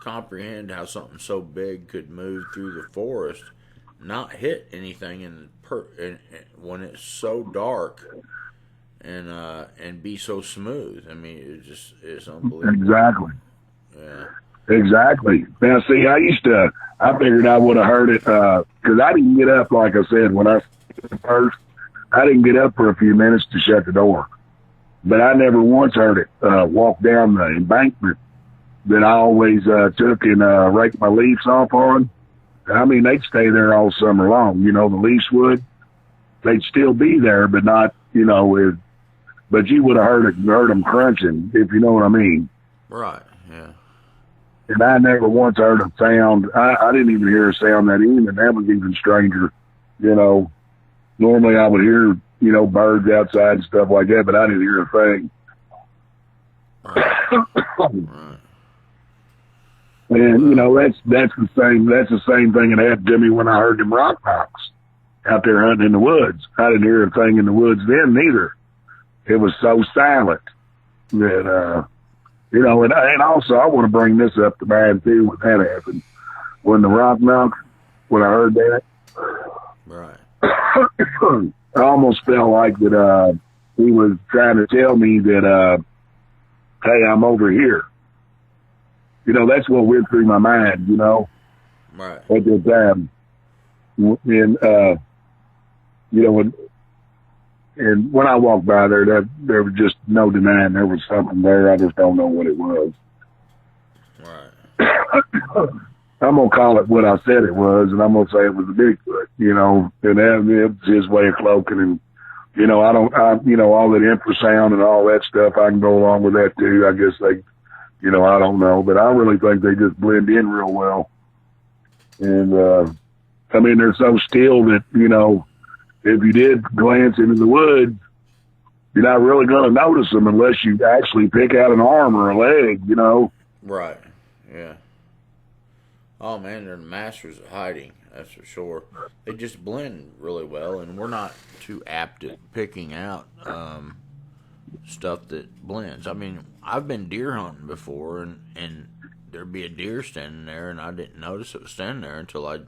comprehend how something so big could move through the forest, not hit anything when it's so dark, and be so smooth. I mean, it's unbelievable. Exactly. Yeah. Exactly. Now, see, I figured I would have heard it, because I didn't get up, like I said, when I first, I didn't get up for a few minutes to shut the door. But I never once heard it walk down the embankment that I always took and raked my leaves off on. I mean, they'd stay there all summer long. You know, the leaves would. They'd still be there, but not, you know, but you would have heard them crunching, if you know what I mean. Right, yeah. And I never once heard a sound. I didn't even hear a sound that even. That was even stranger, you know. Normally I would hear, you know, birds outside and stuff like that, but I didn't hear a thing. Right. And, you know, that's the same thing that happened to me when I heard them rock knocks out there hunting in the woods. I didn't hear a thing in the woods then neither. It was so silent that, you know, and also I want to bring this up to mind too when that happened. When the rock knock, when I heard that. Right. I almost felt like that he was trying to tell me that, hey, I'm over here. You know, that's what went through my mind, you know. Right. At the time. And, you know, and when I walked by there was just no denying there was something there. I just don't know what it was. Right. I'm going to call it what I said it was, and I'm going to say it was a Bigfoot, you know, and it was his way of cloaking. And, you know, you know, all that infrasound and all that stuff, I can go along with that too. I guess they, you know, I don't know, but I really think they just blend in real well. And, I mean, they're so still that, you know, if you did glance into the woods, you're not really going to notice them unless you actually pick out an arm or a leg, you know. Right. Yeah. Oh man, they're masters of hiding. That's for sure. They just blend really well, and we're not too apt at picking out stuff that blends. I mean, I've been deer hunting before, and there'd be a deer standing there, and I didn't notice it was standing there until I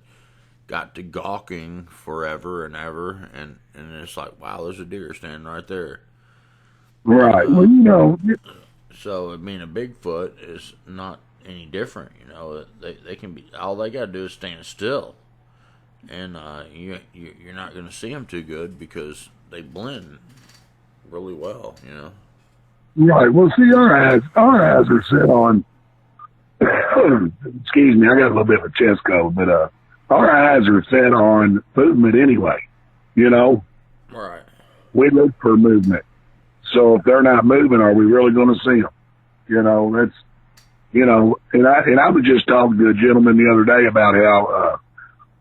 got to gawking forever and ever, and it's like, wow, there's a deer standing right there. Right. Well, you know. So, I mean, a Bigfoot is not any different, you know. They can be, all they got to do is stand still, and you're not going to see them too good because they blend really well, you know. Right. Well, see, our eyes are set on. Excuse me, I got a little bit of a chest cold, but our eyes are set on movement anyway. You know. Right. We look for movement. So if they're not moving, are we really going to see them? You know, that's. You know, and I was just talking to a gentleman the other day about how,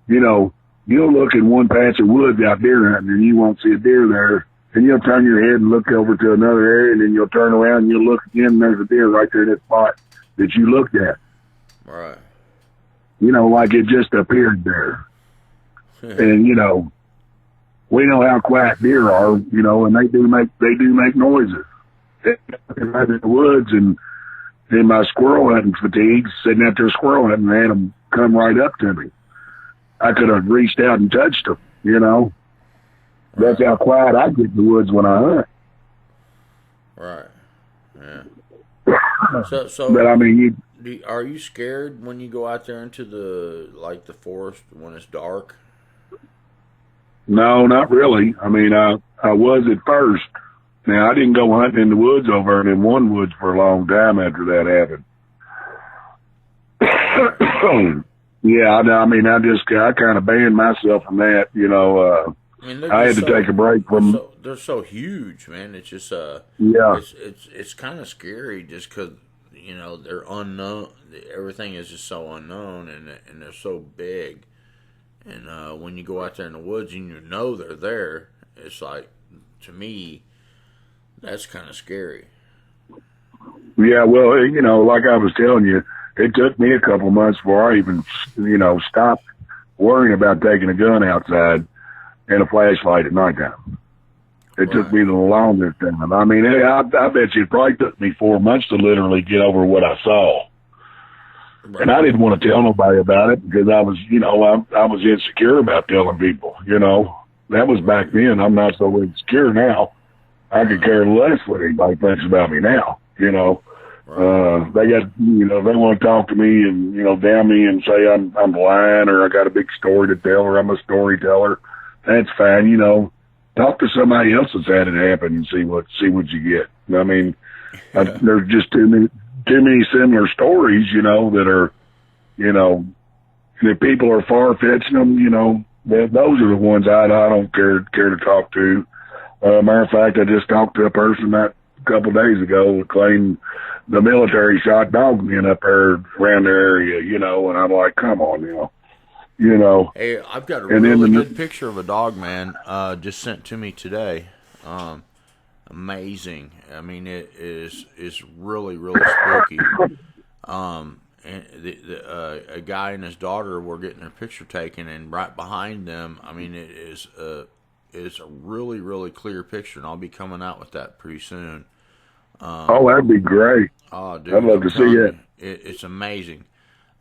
you know, you'll look in one patch of woods out deer hunting and you won't see a deer there. and you'll turn your head and look over to another area, and then you'll turn around and you'll look again, and there's a deer right there in that spot that you looked at. Right. You know, like it just appeared there. And, you know, we know how quiet deer are, you know, and they do make noises. I'm in the woods and in my squirrel hunting fatigues, sitting out there squirrel hunting, and had them come right up to me. I could have reached out and touched them, you know. That's how quiet I get in the woods when I hunt. Right. Yeah. So but I mean, are you scared when you go out there into the forest when it's dark? No, not really. I mean, I was at first. Now, I didn't go hunting in the woods over in one woods for a long time after that happened. Yeah, I mean, I kind of banned myself from that, you know. I had to take a break from. They're so huge, man. It's just yeah. It's kind of scary just because you know they're unknown. Everything is just so unknown, and they're so big. And when you go out there in the woods and you know they're there, it's like, to me, that's kind of scary. Yeah, well, you know, like I was telling you, it took me a couple months before I even, you know, stopped worrying about taking a gun outside and a flashlight at nighttime. It took me the longest time. I mean, I bet you it probably took me 4 months to literally get over what I saw. Right. And I didn't want to tell nobody about it because I was, you know, I was insecure about telling people, you know. That was back then. I'm not so insecure now. I could care less what anybody thinks about me now, you know. Right. They got, you know, they want to talk to me and, you know, damn me and say I'm lying or I got a big story to tell or I'm a storyteller. That's fine, you know. Talk to somebody else that's had it happen and see what you get. I mean, there's just too many similar stories, you know, that are, you know, that people are far-fetching them, you know. Those are the ones I don't care to talk to. Matter of fact, I just talked to a person a couple of days ago who claimed the military shot dogmen up there around their area, you know, and I'm like, come on, you know. Hey, I've got a really good picture of a dogman just sent to me today. Amazing. I mean, it's really, really spooky. And a guy and his daughter were getting their picture taken, and right behind them, I mean, it's a really, really clear picture, and I'll be coming out with that pretty soon. Oh, that'd be great. Oh, dude, I'd love to see it. It's amazing.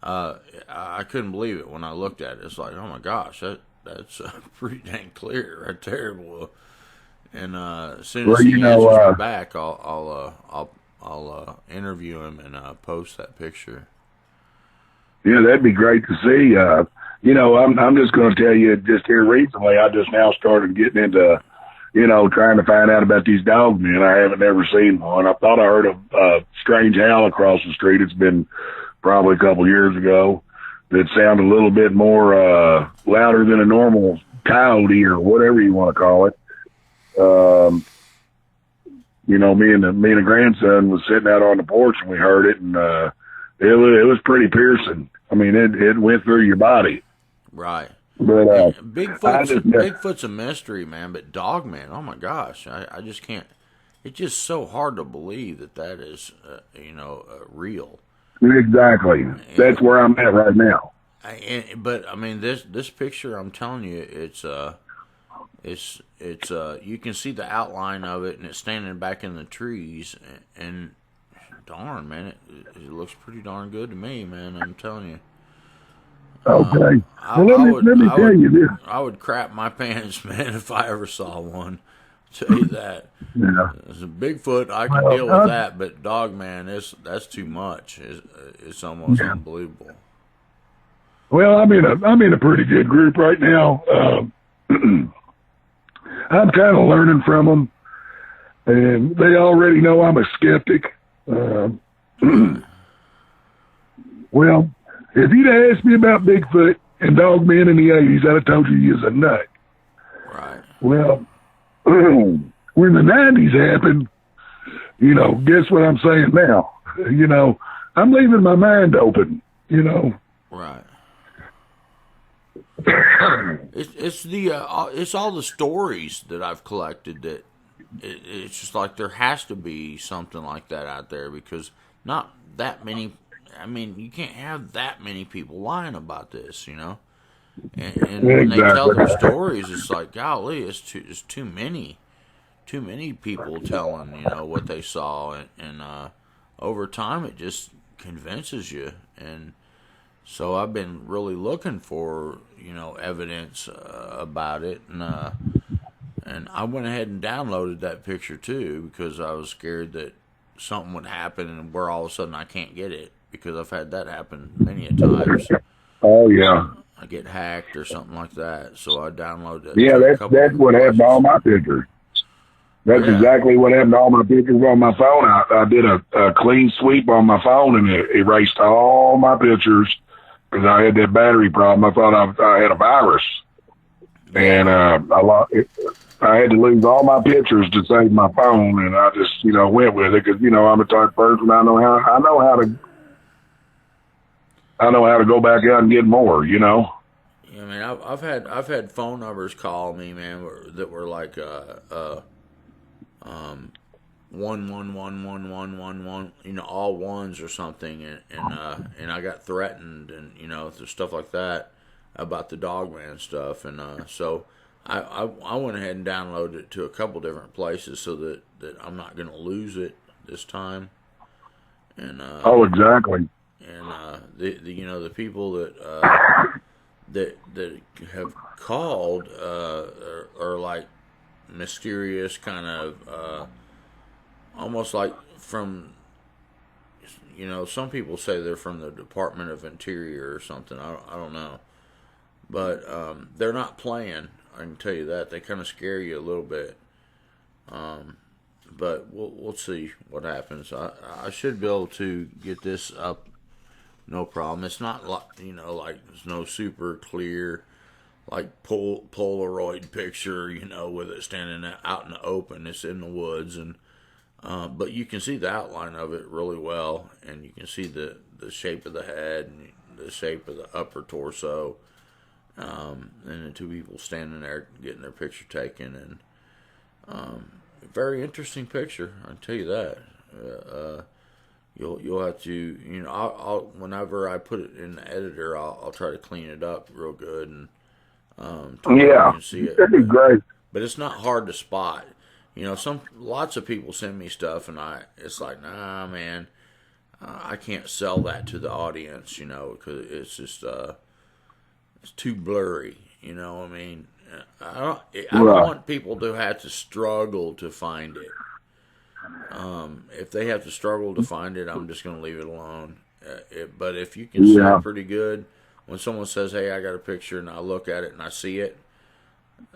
I couldn't believe it when I looked at it. It's like, oh my gosh, that's pretty dang clear right there. Well, and as soon as he answers me back, I'll interview him and post that picture. Yeah, that'd be great to see. You know, I'm just going to tell you, just here recently, I just now started getting into, you know, trying to find out about these dogmen. I haven't ever seen one. I thought I heard a strange howl across the street. It's been probably a couple years ago. That sounded a little bit more louder than a normal coyote or whatever you want to call it. You know, me and the grandson was sitting out on the porch and we heard it, and it was pretty piercing. I mean, it went through your body. Right. But Bigfoot's a mystery, man. But dogman, oh my gosh, I just can't. It's just so hard to believe that is, real. Exactly. That's where I'm at right now. But I mean, this picture, I'm telling you, it's you can see the outline of it, and it's standing back in the trees, and darn, man, it looks pretty darn good to me, man. I'm telling you. Okay. Let me tell you this. I would crap my pants, man, if I ever saw one. I'll tell you that. Yeah. As a Bigfoot, I can deal with that, but dog, man, that's too much. It's almost unbelievable. Well, I'm in a pretty good group right now. I'm kind of learning from them, and they already know I'm a skeptic. Well, if you'd asked me about Bigfoot and dogmen in the 80s, I'd have told you he was a nut. Right. Well, when the 90s happened, you know, guess what I'm saying now? You know, I'm leaving my mind open, you know. Right. It's all the stories that I've collected it's just like there has to be something like that out there because not that many. I mean, you can't have that many people lying about this, you know. And when they tell their stories, it's like, golly, it's too many people telling, you know, what they saw, and over time it just convinces you. And so I've been really looking for, you know, evidence about it, and I went ahead and downloaded that picture too because I was scared that something would happen and where all of a sudden I can't get it because I've had that happen many a times. Oh yeah. I get hacked or something like that, so I downloaded it. Yeah, that's what happened to all my pictures. That's exactly what happened to all my pictures on my phone. I did a clean sweep on my phone and it erased all my pictures because I had that battery problem. I thought I had a virus, and I had to lose all my pictures to save my phone, and I just, you know, went with it because, you know, I'm a type of person. I know how to go back out and get more, you know. Yeah, I mean, I've had phone numbers call me, man, that were like 1111111, you know, all ones or something, and I got threatened and, you know, stuff like that about the dogman stuff, and so I went ahead and downloaded it to a couple different places so that I'm not going to lose it this time. And oh, exactly. And the you know, the people that have called are like mysterious, kind of almost like from, you know, some people say they're from the Department of Interior or something. I don't know, but they're not playing. I can tell you that. They kind of scare you a little bit. But we'll see what happens. I should be able to get this up. No problem. It's not like, you know, like there's no super clear, like Polaroid picture, you know, with it standing out in the open. It's in the woods, and but you can see the outline of it really well, and you can see the shape of the head and the shape of the upper torso, and the two people standing there getting their picture taken, and very interesting picture. I can tell you that. You'll have to, you know, I'll whenever I put it in the editor, I'll try to clean it up real good and you can see it. That'd be great. But it's not hard to spot. You know, lots of people send me stuff, and it's like, nah, man, I can't sell that to the audience, you know, because it's just it's too blurry. You know, I mean, I don't want people to have to struggle to find it. If they have to struggle to find it, I'm just going to leave it alone. But if you can see it pretty good, when someone says, "Hey, I got a picture," and I look at it and I see it,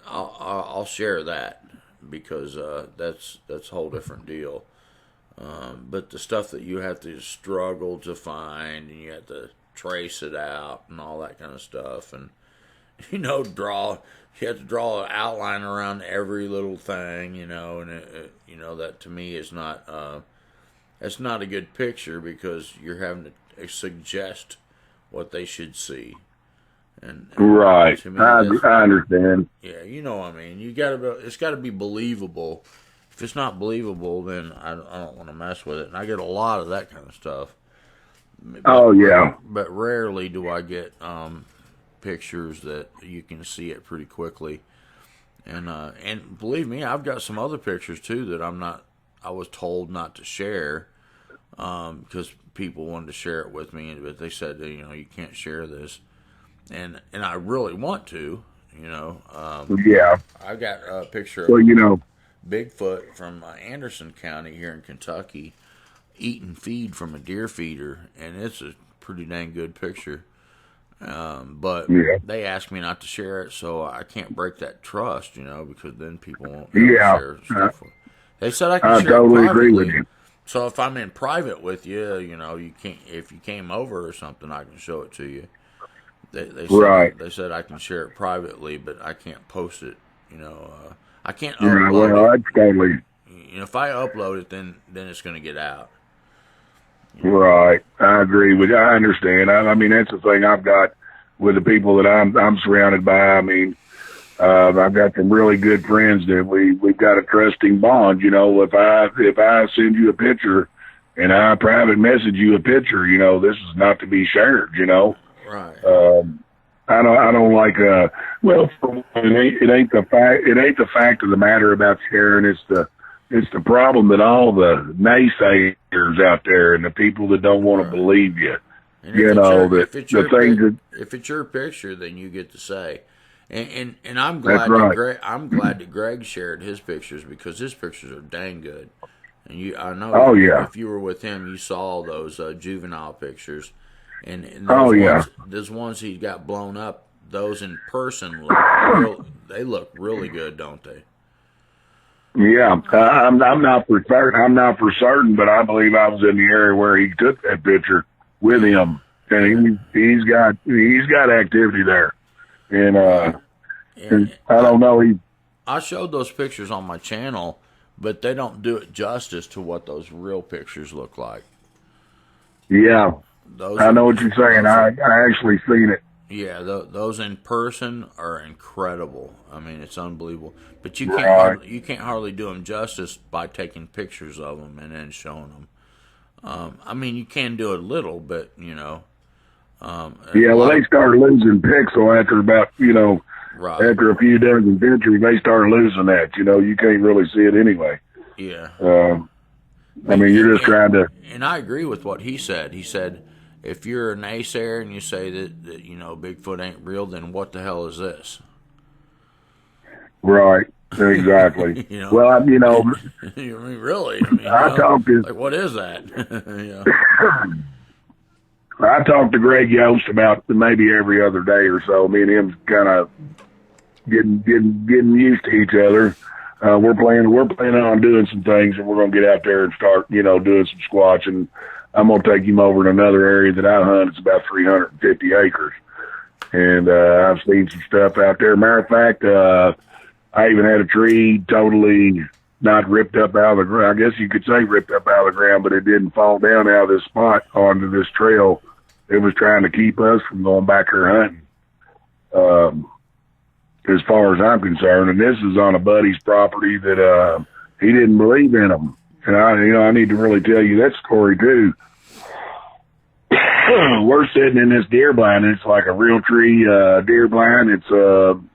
I'll share that because that's a whole different deal. But the stuff that you have to struggle to find and you have to trace it out and all that kind of stuff, and you know, you have to draw an outline around every little thing, you know, and you know, that to me is not that's not a good picture because you're having to suggest what they should see. And right, to me, I understand. Yeah, you know what I mean. It's got to be believable. If it's not believable, then I don't want to mess with it. And I get a lot of that kind of stuff. But rarely do I get pictures that you can see it pretty quickly. And believe me, I've got some other pictures too that I was told not to share because people wanted to share it with me, but they said, you know, you can't share this, and I really want to, you know. I've got a picture of Bigfoot from Anderson County here in Kentucky eating feed from a deer feeder, and it's a pretty dang good picture. But they asked me not to share it, so I can't break that trust, you know, because then people won't share stuff. They said I can share it privately. Agree with you. So if I'm in private with you, you know, you can't. If you came over or something, I can show it to you. They said I can share it privately, but I can't post it. You know, I can't upload it. Totally. You know, if I upload it, then it's going to get out. You know? Right, I agree with you. I understand. I mean, that's the thing I've got with the people that I'm surrounded by. I mean, I've got some really good friends that we've got a trusting bond. You know, if I send you a picture and I private message you a picture, you know, this is not to be shared. You know, Right. I don't like well, it ain't the fact of the matter about sharing. It's the problem that all the naysayers out there and the people that don't want to believe you. And You know, that the things that, if it's your picture, then you get to say. And I'm that's glad right. I'm glad that Greg shared his pictures because his pictures are dang good. And I know Oh yeah. if you were with him, you saw those juvenile pictures, and Oh yeah. those ones he got blown up. Those in person they look really good, don't they? Yeah, I'm not for certain. I'm not for certain, but I believe I was in the area where he took that picture with him, and he's got activity there, and And I don't know. I showed those pictures on my channel, but they don't do it justice to what those real pictures look like. Yeah, I know what you're saying. I actually seen it. Yeah, those in person are incredible. I mean, it's unbelievable. But you can't hardly do them justice by taking pictures of them and then showing them. I mean, you can do it a little, but you know. Yeah, well, they started losing pixel after about after a few dozen pictures, they started losing that. You know, you can't really see it anyway. Yeah. I mean, you're just trying to. And I agree with what he said. He said, if you're a naysayer and you say that you know Bigfoot ain't real, then what the hell is this? Right. Exactly. You know, well, I mean, really? I mean, I talked to. Like, what is that? Yeah. I talked to Greg Yost about maybe every other day or so. Me and him kind of getting used to each other. We're planning on doing some things, and we're gonna get out there and start, doing some squatching. I'm gonna take him over to another area that I hunt. It's about 350 acres, and I've seen some stuff out there. Matter of fact, I even had a tree totally not ripped up out of the ground. I guess you could say ripped up out of the ground, but it didn't fall down out of this spot onto this trail. It was trying to keep us from going back there hunting. As far as I'm concerned, and this is on a buddy's property that he didn't believe in them. And I need to really tell you that story too. We're sitting in this deer blind. It's like a real tree deer blind. It's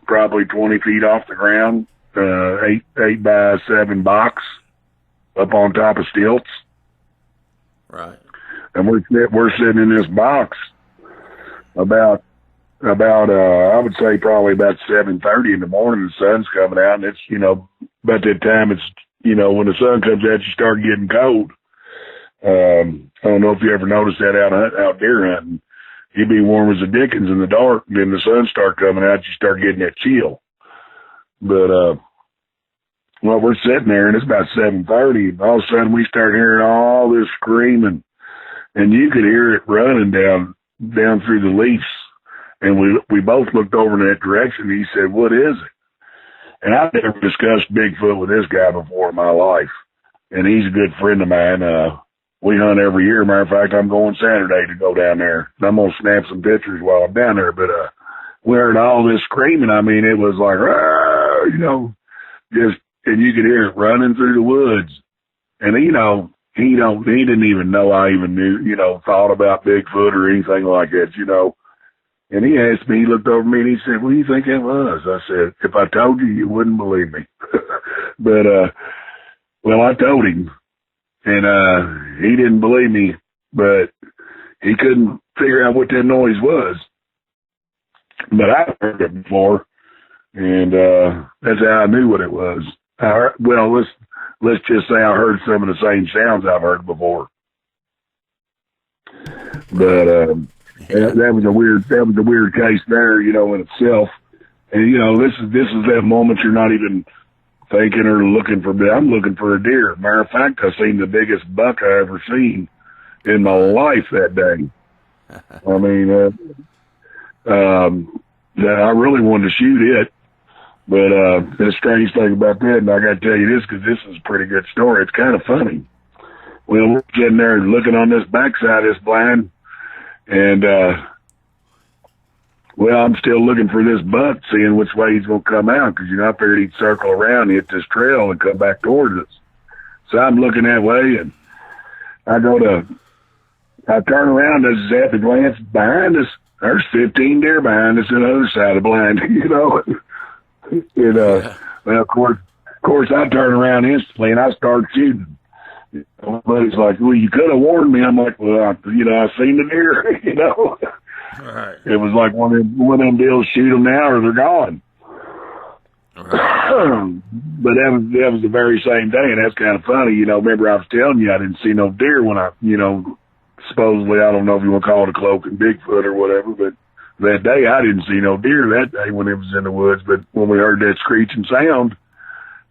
probably 20 feet off the ground, 8 by 7 box up on top of stilts. Right. And we're sitting in this box about I would say probably about 7:30 in the morning. The sun's coming out, and it's about that time. It's when the sun comes out, you start getting cold. I don't know if you ever noticed that out deer hunting. You'd be warm as the dickens in the dark, and then the sun start coming out, you start getting that chill. But well, we're sitting there, and it's about 7:30, and all of a sudden we start hearing all this screaming, and you could hear it running down through the leaves. And we both looked over in that direction. And he said, "What is it?" And I've never discussed Bigfoot with this guy before in my life, and he's a good friend of mine. We hunt every year. Matter of fact, I'm going Saturday to go down there, and I'm gonna snap some pictures while I'm down there. But we heard all this screaming. I mean, it was like, just, and you could hear it running through the woods. And he didn't even know I even knew, thought about Bigfoot or anything like that, And he asked me, he looked over me and he said, "What do you think it was?" I said, "If I told you, you wouldn't believe me." But, well, I told him, and he didn't believe me, but he couldn't figure out what that noise was. But I heard it before, and that's how I knew what it was. Let's just say I heard some of the same sounds I've heard before. But that was a weird case there, in itself. And this is that moment you're not even thinking or looking for. I'm looking for a deer. Matter of fact, I seen the biggest buck I ever seen in my life that day. I mean, I really wanted to shoot it, but the strange thing about that, and I got to tell you this because this is a pretty good story. It's kind of funny. Well, we're sitting there looking on this backside of this blind. And Well, I'm still looking for this buck, seeing which way he's going to come out, because, I figured he'd circle around, hit this trail, and come back towards us. So I'm looking that way, and I turn around, I just have to glance behind us. There's 15 deer behind us on the other side of the blind, Yeah. Well, of course, I turn around instantly, and I start shooting. But it's like, well, you could have warned me. I'm like, well, I seen the deer, Right. It was like one of them deals, shoot them now or they're gone. Right. But that was the very same day, and that's kind of funny. Remember I was telling you I didn't see no deer when I, supposedly, I don't know if you want to call it a cloaking Bigfoot or whatever, but that day I didn't see no deer that day when it was in the woods. But when we heard that screeching sound,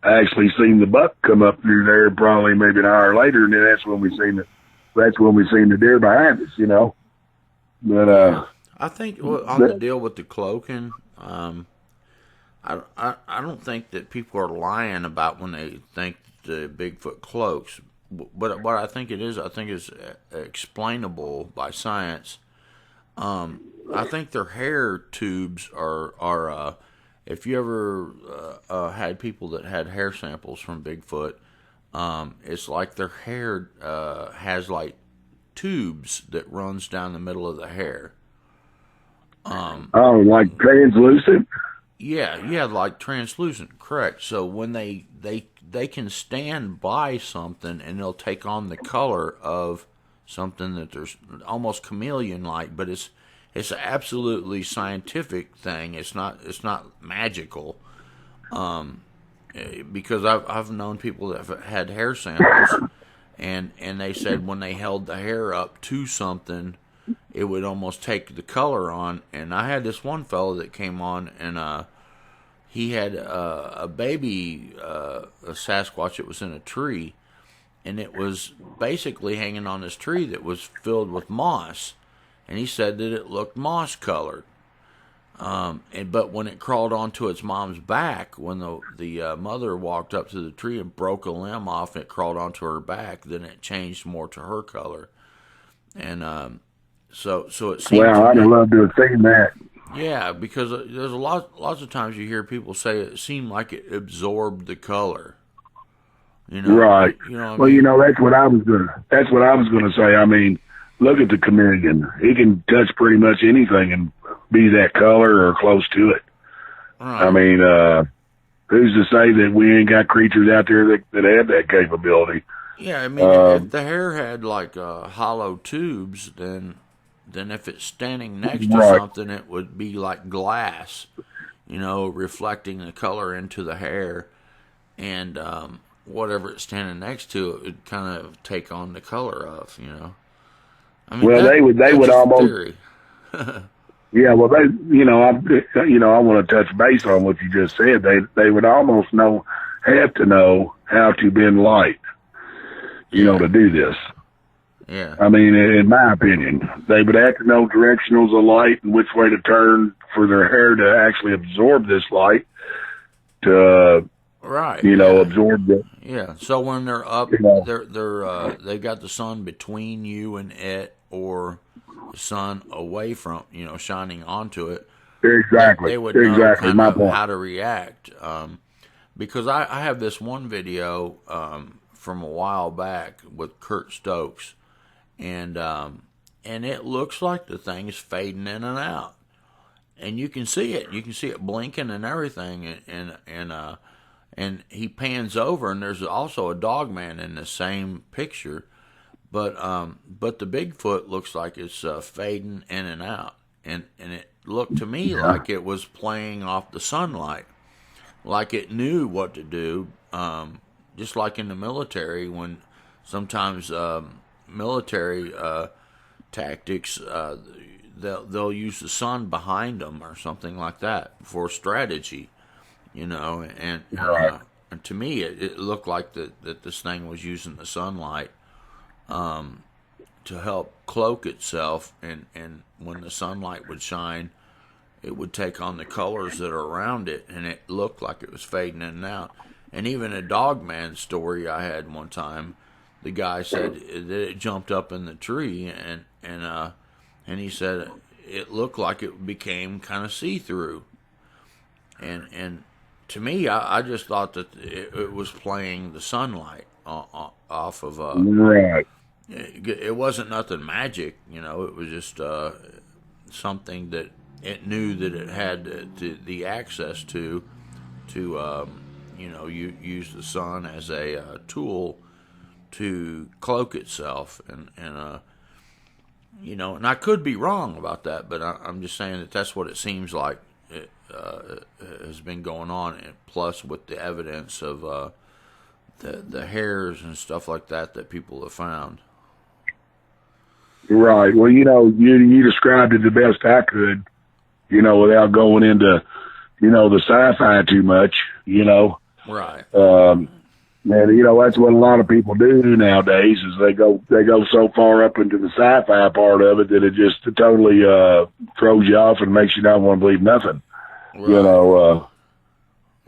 I actually seen the buck come up through there probably maybe an hour later, and then that's when we seen the deer behind us, But I think on the deal with the cloaking, I don't think that people are lying about when they think the Bigfoot cloaks. But what I think it is, is explainable by science. I think their hair tubes are if you ever had people that had hair samples from Bigfoot, it's like their hair has like tubes that runs down the middle of the hair. like translucent? Yeah, like translucent, correct. So when they can stand by something and they'll take on the color of something that there's almost chameleon-like, but it's an absolutely scientific thing. It's not magical. Because I've known people that have had hair samples, and they said when they held the hair up to something, it would almost take the color on. And I had this one fellow that came on, and he had a baby, a Sasquatch that was in a tree, and it was basically hanging on this tree that was filled with moss, and he said that it looked moss colored. But when it crawled onto its mom's back, when the mother walked up to the tree and broke a limb off and it crawled onto her back, then it changed more to her color. And so it seems. Well, I'd have loved to have seen that. Yeah, because there's lots of times you hear people say it seemed like it absorbed the color. Right. That's what I was gonna say. I mean, look at the chameleon. He can touch pretty much anything and be that color or close to it. Right. I mean, who's to say that we ain't got creatures out there that have that capability? Yeah, I mean, if the hair had like hollow tubes, then if it's standing next to something, it would be like glass, reflecting the color into the hair, and whatever it's standing next to, it would kind of take on the color of, I mean, well, they would almost. Theory. Yeah, well, I want to touch base on what you just said. They would almost have to know how to bend light, to do this. Yeah. I mean, in my opinion, they would have to know directionals of light and which way to turn for their hair to actually absorb this light to, right. absorb it. Yeah. So when they're up, they've got the sun between you and it, or the sun away from, shining onto it. Exactly. They would know kind my of point. how to react. Because I have this one video from a while back with Kurt Stokes, and it looks like the thing is fading in and out, and you can see it. You can see it blinking and everything, and he pans over, and there's also a dogman in the same picture. But the Bigfoot looks like it's fading in and out, and it looked to me like it was playing off the sunlight, like it knew what to do. Just like in the military, when sometimes military tactics, they'll use the sun behind them or something like that for strategy, and to me it looked like that this thing was using the sunlight to help cloak itself, and when the sunlight would shine, it would take on the colors that are around it, and it looked like it was fading in and out. And even a dogman story I had one time, the guy said that it jumped up in the tree, and he said it looked like it became kind of see-through. And to me, I just thought that it was playing the sunlight off of. Right. It wasn't nothing magic, you know. It was just something that it knew that it had the access to you know, use the sun as a tool to cloak itself, and you know, and I could be wrong about that, but I'm just saying that that's what it seems like it has been going on, and plus with the evidence of the hairs and stuff like that people have found. Right. Well, you know, you described it the best I could, you know, without going into, you know, the sci-fi too much, you know. Right. And you know, that's what a lot of people do nowadays is they go so far up into the sci-fi part of it that it just totally throws you off and makes you not want to believe nothing. Right. You know,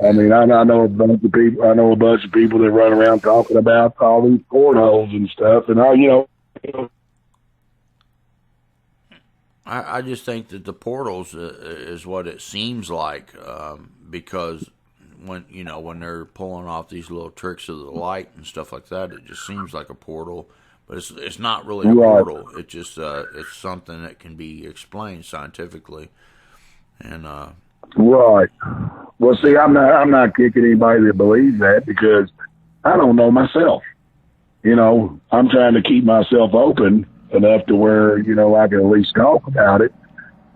I mean, I know a bunch of people. I know a bunch of people that run around talking about all these portholes and stuff, and all, you know. I just think that the portals is what it seems like, because when they're pulling off these little tricks of the light and stuff like that, it just seems like a portal, but it's not really a portal. It just it's something that can be explained scientifically, and right. Well, see, I'm not kicking anybody that believes that because I don't know myself. You know, I'm trying to keep myself open enough to where, you know, I can at least talk about it.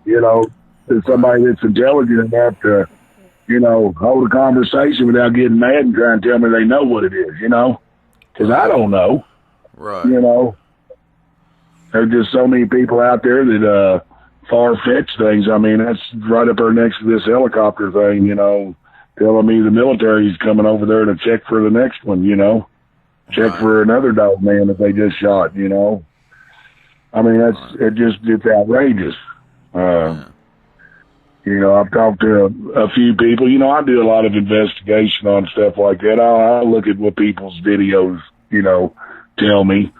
You know, to somebody that's intelligent enough to, you know, hold a conversation without getting mad and trying to tell me they know what it is, you know, because I don't know. Right. You know, there's just so many people out there that far-fetched things. I mean, that's right up there next to this helicopter thing, you know, telling me the military's coming over there to check for the next one, you know, check for another dogman that they just shot, you know. I mean, it's outrageous. You know, I've talked to a few people. You know, I do a lot of investigation on stuff like that. I look at what people's videos, you know, tell me.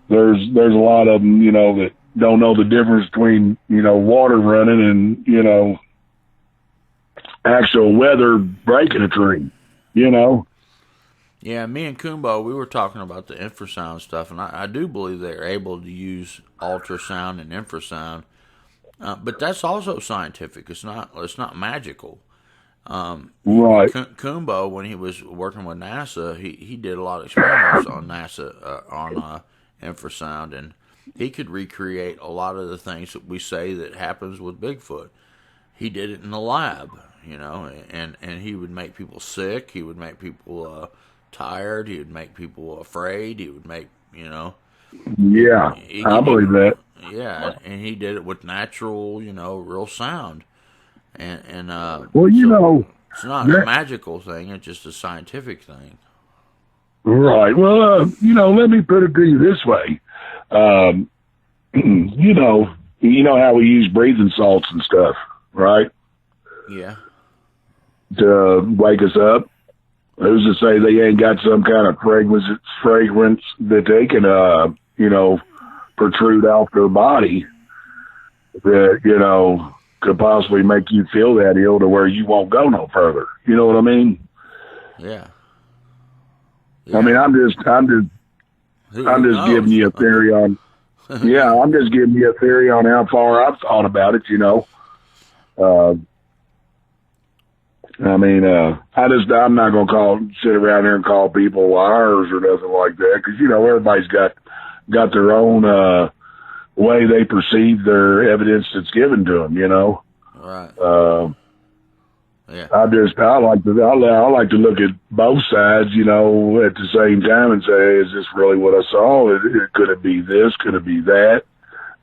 There's a lot of them, you know, that don't know the difference between, you know, water running and, you know, actual weather breaking a tree, you know. Yeah, me and Kumbo, we were talking about the infrasound stuff, and I do believe they're able to use ultrasound and infrasound, but that's also scientific. It's not magical. Right. Kumbo, when he was working with NASA, he did a lot of experiments on NASA on infrasound, and he could recreate a lot of the things that we say that happens with Bigfoot. He did it in the lab, you know, and he would make people sick. He would make people tired. He would make people afraid. He would make, you know. Yeah, I believe that. Yeah, and he did it with natural, you know, real sound. And well, you know, it's not a magical thing. It's just a scientific thing. Right. Well, you know, let me put it to you this way. You know how we use breathing salts and stuff, right? Yeah. To wake us up. Who's to say they ain't got some kind of fragrance that they can, you know, protrude off their body that, you know, could possibly make you feel that ill to where you won't go no further. You know what I mean? Yeah. I mean, I'm just giving you a theory on. Yeah, I'm just giving you a theory on how far I've thought about it. You know. I mean, I'm not going to sit around here and call people liars or nothing like that, because, you know, everybody's got their own way they perceive their evidence that's given to them, you know. Right. Yeah. I like to look at both sides, you know, at the same time and say, is this really what I saw? Could it be this? Could it be that?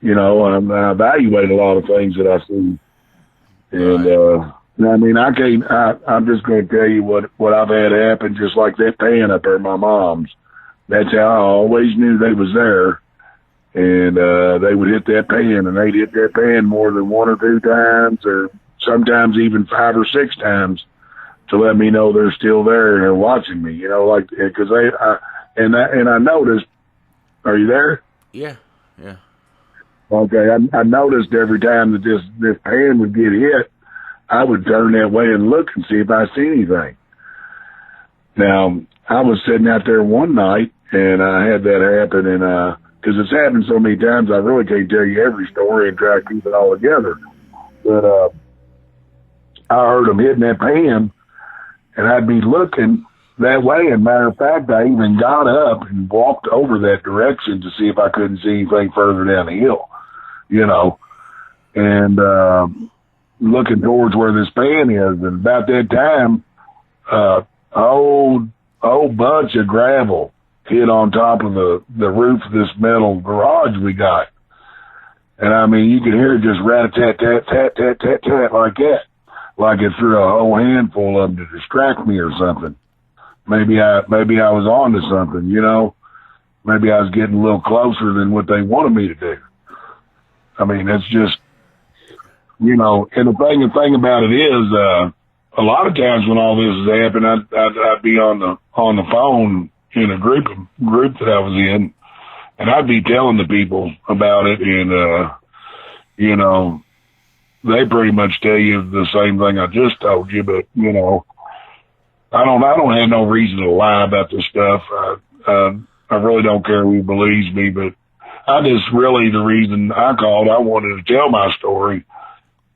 You know, I evaluate a lot of things that I see. And, right. I mean, I'm just going to tell you what I've had happen, just like that pan up there at my mom's. That's how I always knew they was there. And they would hit that pan, and they'd hit that pan more than one or two times, or sometimes even 5 or 6 times, to let me know they're still there and they're watching me. You know, like, because I noticed. Are you there? Yeah. Yeah. Okay, I noticed every time that this pan would get hit, I would turn that way and look and see if I see anything. Now, I was sitting out there one night, and I had that happen, and because it's happened so many times, I really can't tell you every story and try to keep it all together. But I heard them hitting that pan, and I'd be looking that way. And matter of fact, I even got up and walked over that direction to see if I couldn't see anything further down the hill, you know, and looking towards where this pan is. And about that time, old bunch of gravel hit on top of the roof of this metal garage we got. And I mean, you could hear it just rat-a-tat-tat-tat-tat-tat like that. Like it threw a whole handful of them to distract me or something. Maybe I was on to something, you know. Maybe I was getting a little closer than what they wanted me to do. I mean, it's just, you know, and the thing about it is, a lot of times when all this is happening, I'd be on the phone in a group that I was in, and I'd be telling the people about it, and you know, they pretty much tell you the same thing I just told you. But you know, I don't have no reason to lie about this stuff. I really don't care who believes me, but the reason I called, I wanted to tell my story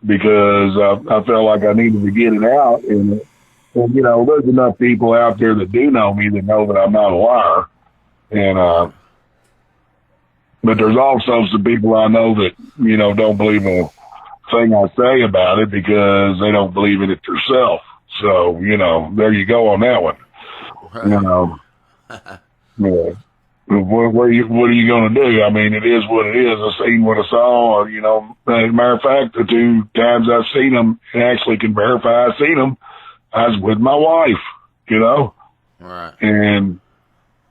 because I felt like I needed to get it out. And you know, there's enough people out there that do know me that know that I'm not a liar. And, but there's also some people I know that, you know, don't believe a thing I say about it because they don't believe in it themselves. So, you know, there you go on that one. Right. You know, yeah. What are you going to do? I mean, it is what it is. I seen what I saw. You know, as a matter of fact, the 2 times I've seen them, and actually can verify I seen them, I was with my wife, you know. Right. And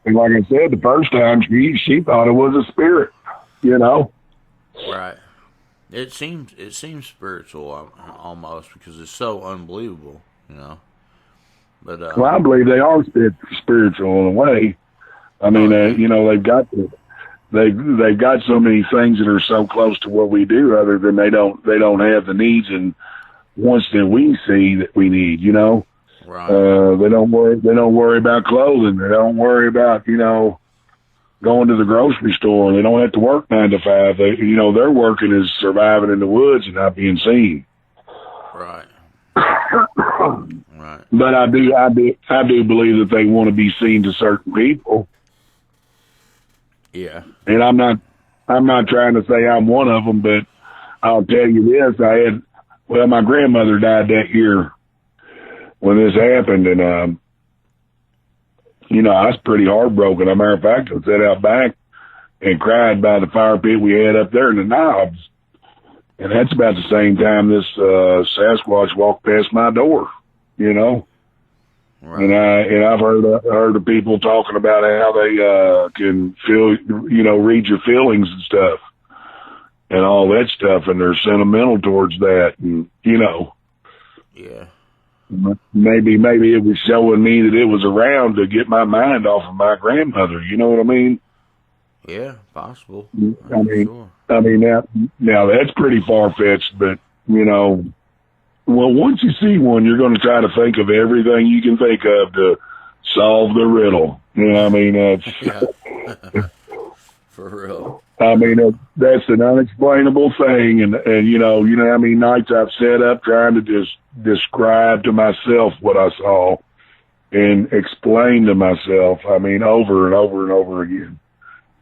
like I said, the first time she thought it was a spirit, you know. Right. It seems spiritual almost because it's so unbelievable, you know. But well, I believe they are spiritual in a way. I mean, you know, they've got so many things that are so close to what we do, other than they don't have the needs and wants that we see that we need, you know. Right. They don't worry about clothing. They don't worry about, you know, going to the grocery store. They don't have to work 9 to 5. You know, their working is surviving in the woods and not being seen. Right. Right. But I do believe that they want to be seen to certain people. Yeah. And I'm not trying to say I'm one of them, but I'll tell you this: my grandmother died that year when this happened, and you know, I was pretty heartbroken. As a matter of fact, I sat out back and cried by the fire pit we had up there in the Knobs. And that's about the same time this Sasquatch walked past my door, you know. Right. And I've heard of people talking about how they can feel, you know, read your feelings and stuff, and all that stuff, and they're sentimental towards that, and you know. Yeah. Maybe it was showing me that it was around to get my mind off of my grandmother. You know what I mean? Yeah, possible. I mean, now that's pretty far-fetched, but, you know, well, once you see one, you're going to try to think of everything you can think of to solve the riddle. You know what I mean? Yeah. For real. I mean, that's an unexplainable thing, and you know how many nights I've sat up trying to just describe to myself what I saw and explain to myself, I mean, over and over and over again.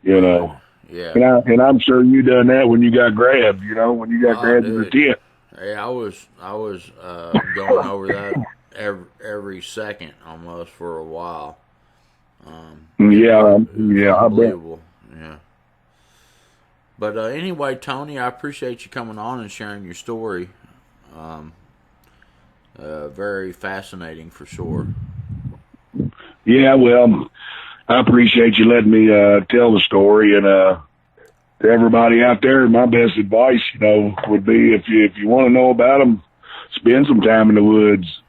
You know, yeah, and I'm sure you done that when you got grabbed. You know, when you got grabbed in the tent. Yeah, I was going over that every second almost for a while. Yeah, unbelievable. Yeah. But anyway, Tony, I appreciate you coming on and sharing your story. Very fascinating for sure. Yeah, well, I appreciate you letting me tell the story, and to everybody out there, my best advice, you know, would be if you want to know about them, spend some time in the woods,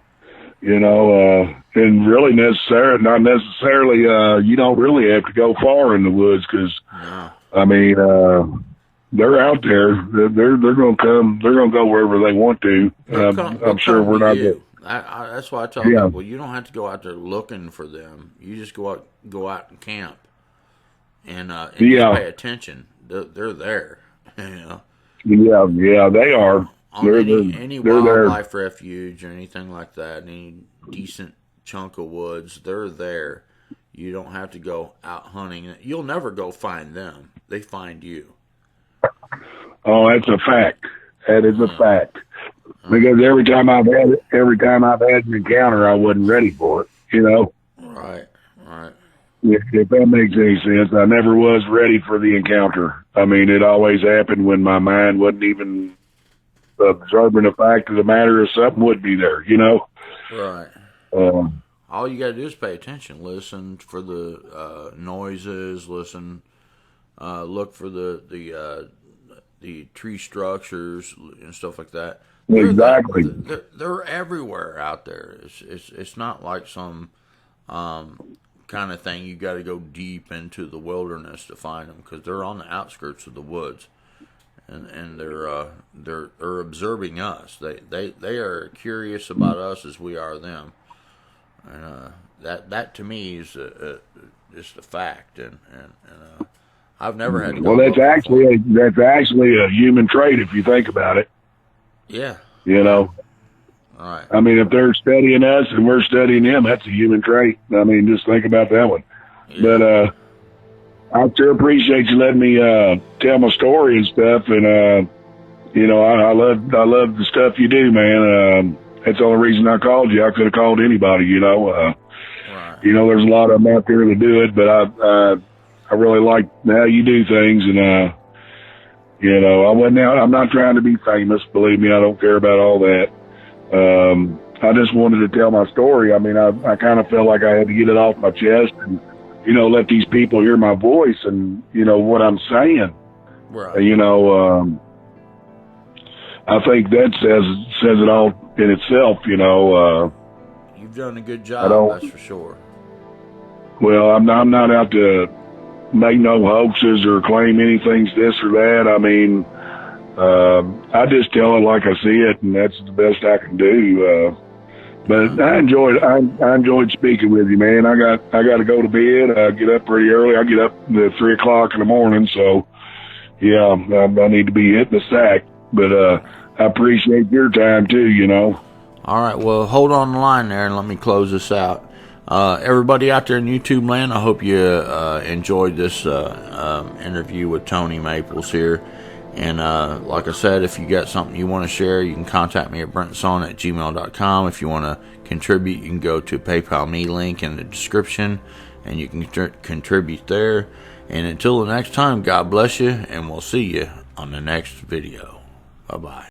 you know, and really not necessarily, you don't really have to go far in the woods because, I mean, they're out there. They're going to come. They're going to go wherever they want to. I'm sure we're not. That's why I tell Yeah. people, you don't have to go out there looking for them. You just go out and camp, and just pay attention. They're there. You know. Yeah, they are. On any they're wildlife refuge or anything like that, any decent chunk of woods, they're there. You don't have to go out hunting. You'll never go find them. They find you. Oh, that's a fact. That is a fact. Because every time I've had an encounter, I wasn't ready for it. You know. Right. If that makes any sense, I never was ready for the encounter. I mean, it always happened when my mind wasn't even observing the fact of the matter if something would be there. You know. Right. All you got to do is pay attention, listen for the noises, listen, look for the tree structures and stuff like that. Exactly. They're everywhere out there. It's not like some kind of thing you got to go deep into the wilderness to find them, because they're on the outskirts of the woods, and they're observing us. They are curious about us as we are them. And that to me is just a fact, and I've never had to go. Well, that's actually a human trait if you think about it. Yeah. You know. All right. I mean, if they're studying us and we're studying them, that's a human trait. I mean, just think about that one. Yeah. But I sure appreciate you letting me tell my story and stuff. And you know, I love the stuff you do, man. That's the only reason I called you. I could have called anybody, you know. Right. You know, there's a lot of them out there that do it, but I really like how you do things. And, you know, I'm not trying to be famous. Believe me, I don't care about all that. I just wanted to tell my story. I mean, I kind of felt like I had to get it off my chest and, you know, let these people hear my voice and, you know, what I'm saying. Right. You know, I think that says it all in itself, you know. You've done a good job, that's for sure. Well, I'm not out to make no hoaxes or claim anything's this or that. I mean, I just tell it like I see it, and that's the best I can do. But I enjoyed speaking with you, man. I got to go to bed. I get up pretty early. I get up at 3 o'clock in the morning, so yeah, I need to be hitting the sack. But I appreciate your time too, you know. All right, well, hold on the line there and let me close this out. Everybody out there in YouTube land, I hope you enjoyed this interview with Tony Maples here. And like I said, if you got something you want to share, you can contact me at brentonsawin@gmail.com. If you want to contribute, you can go to PayPal me link in the description, and you can contribute there. And until the next time, God bless you, and we'll see you on the next video. Bye-bye.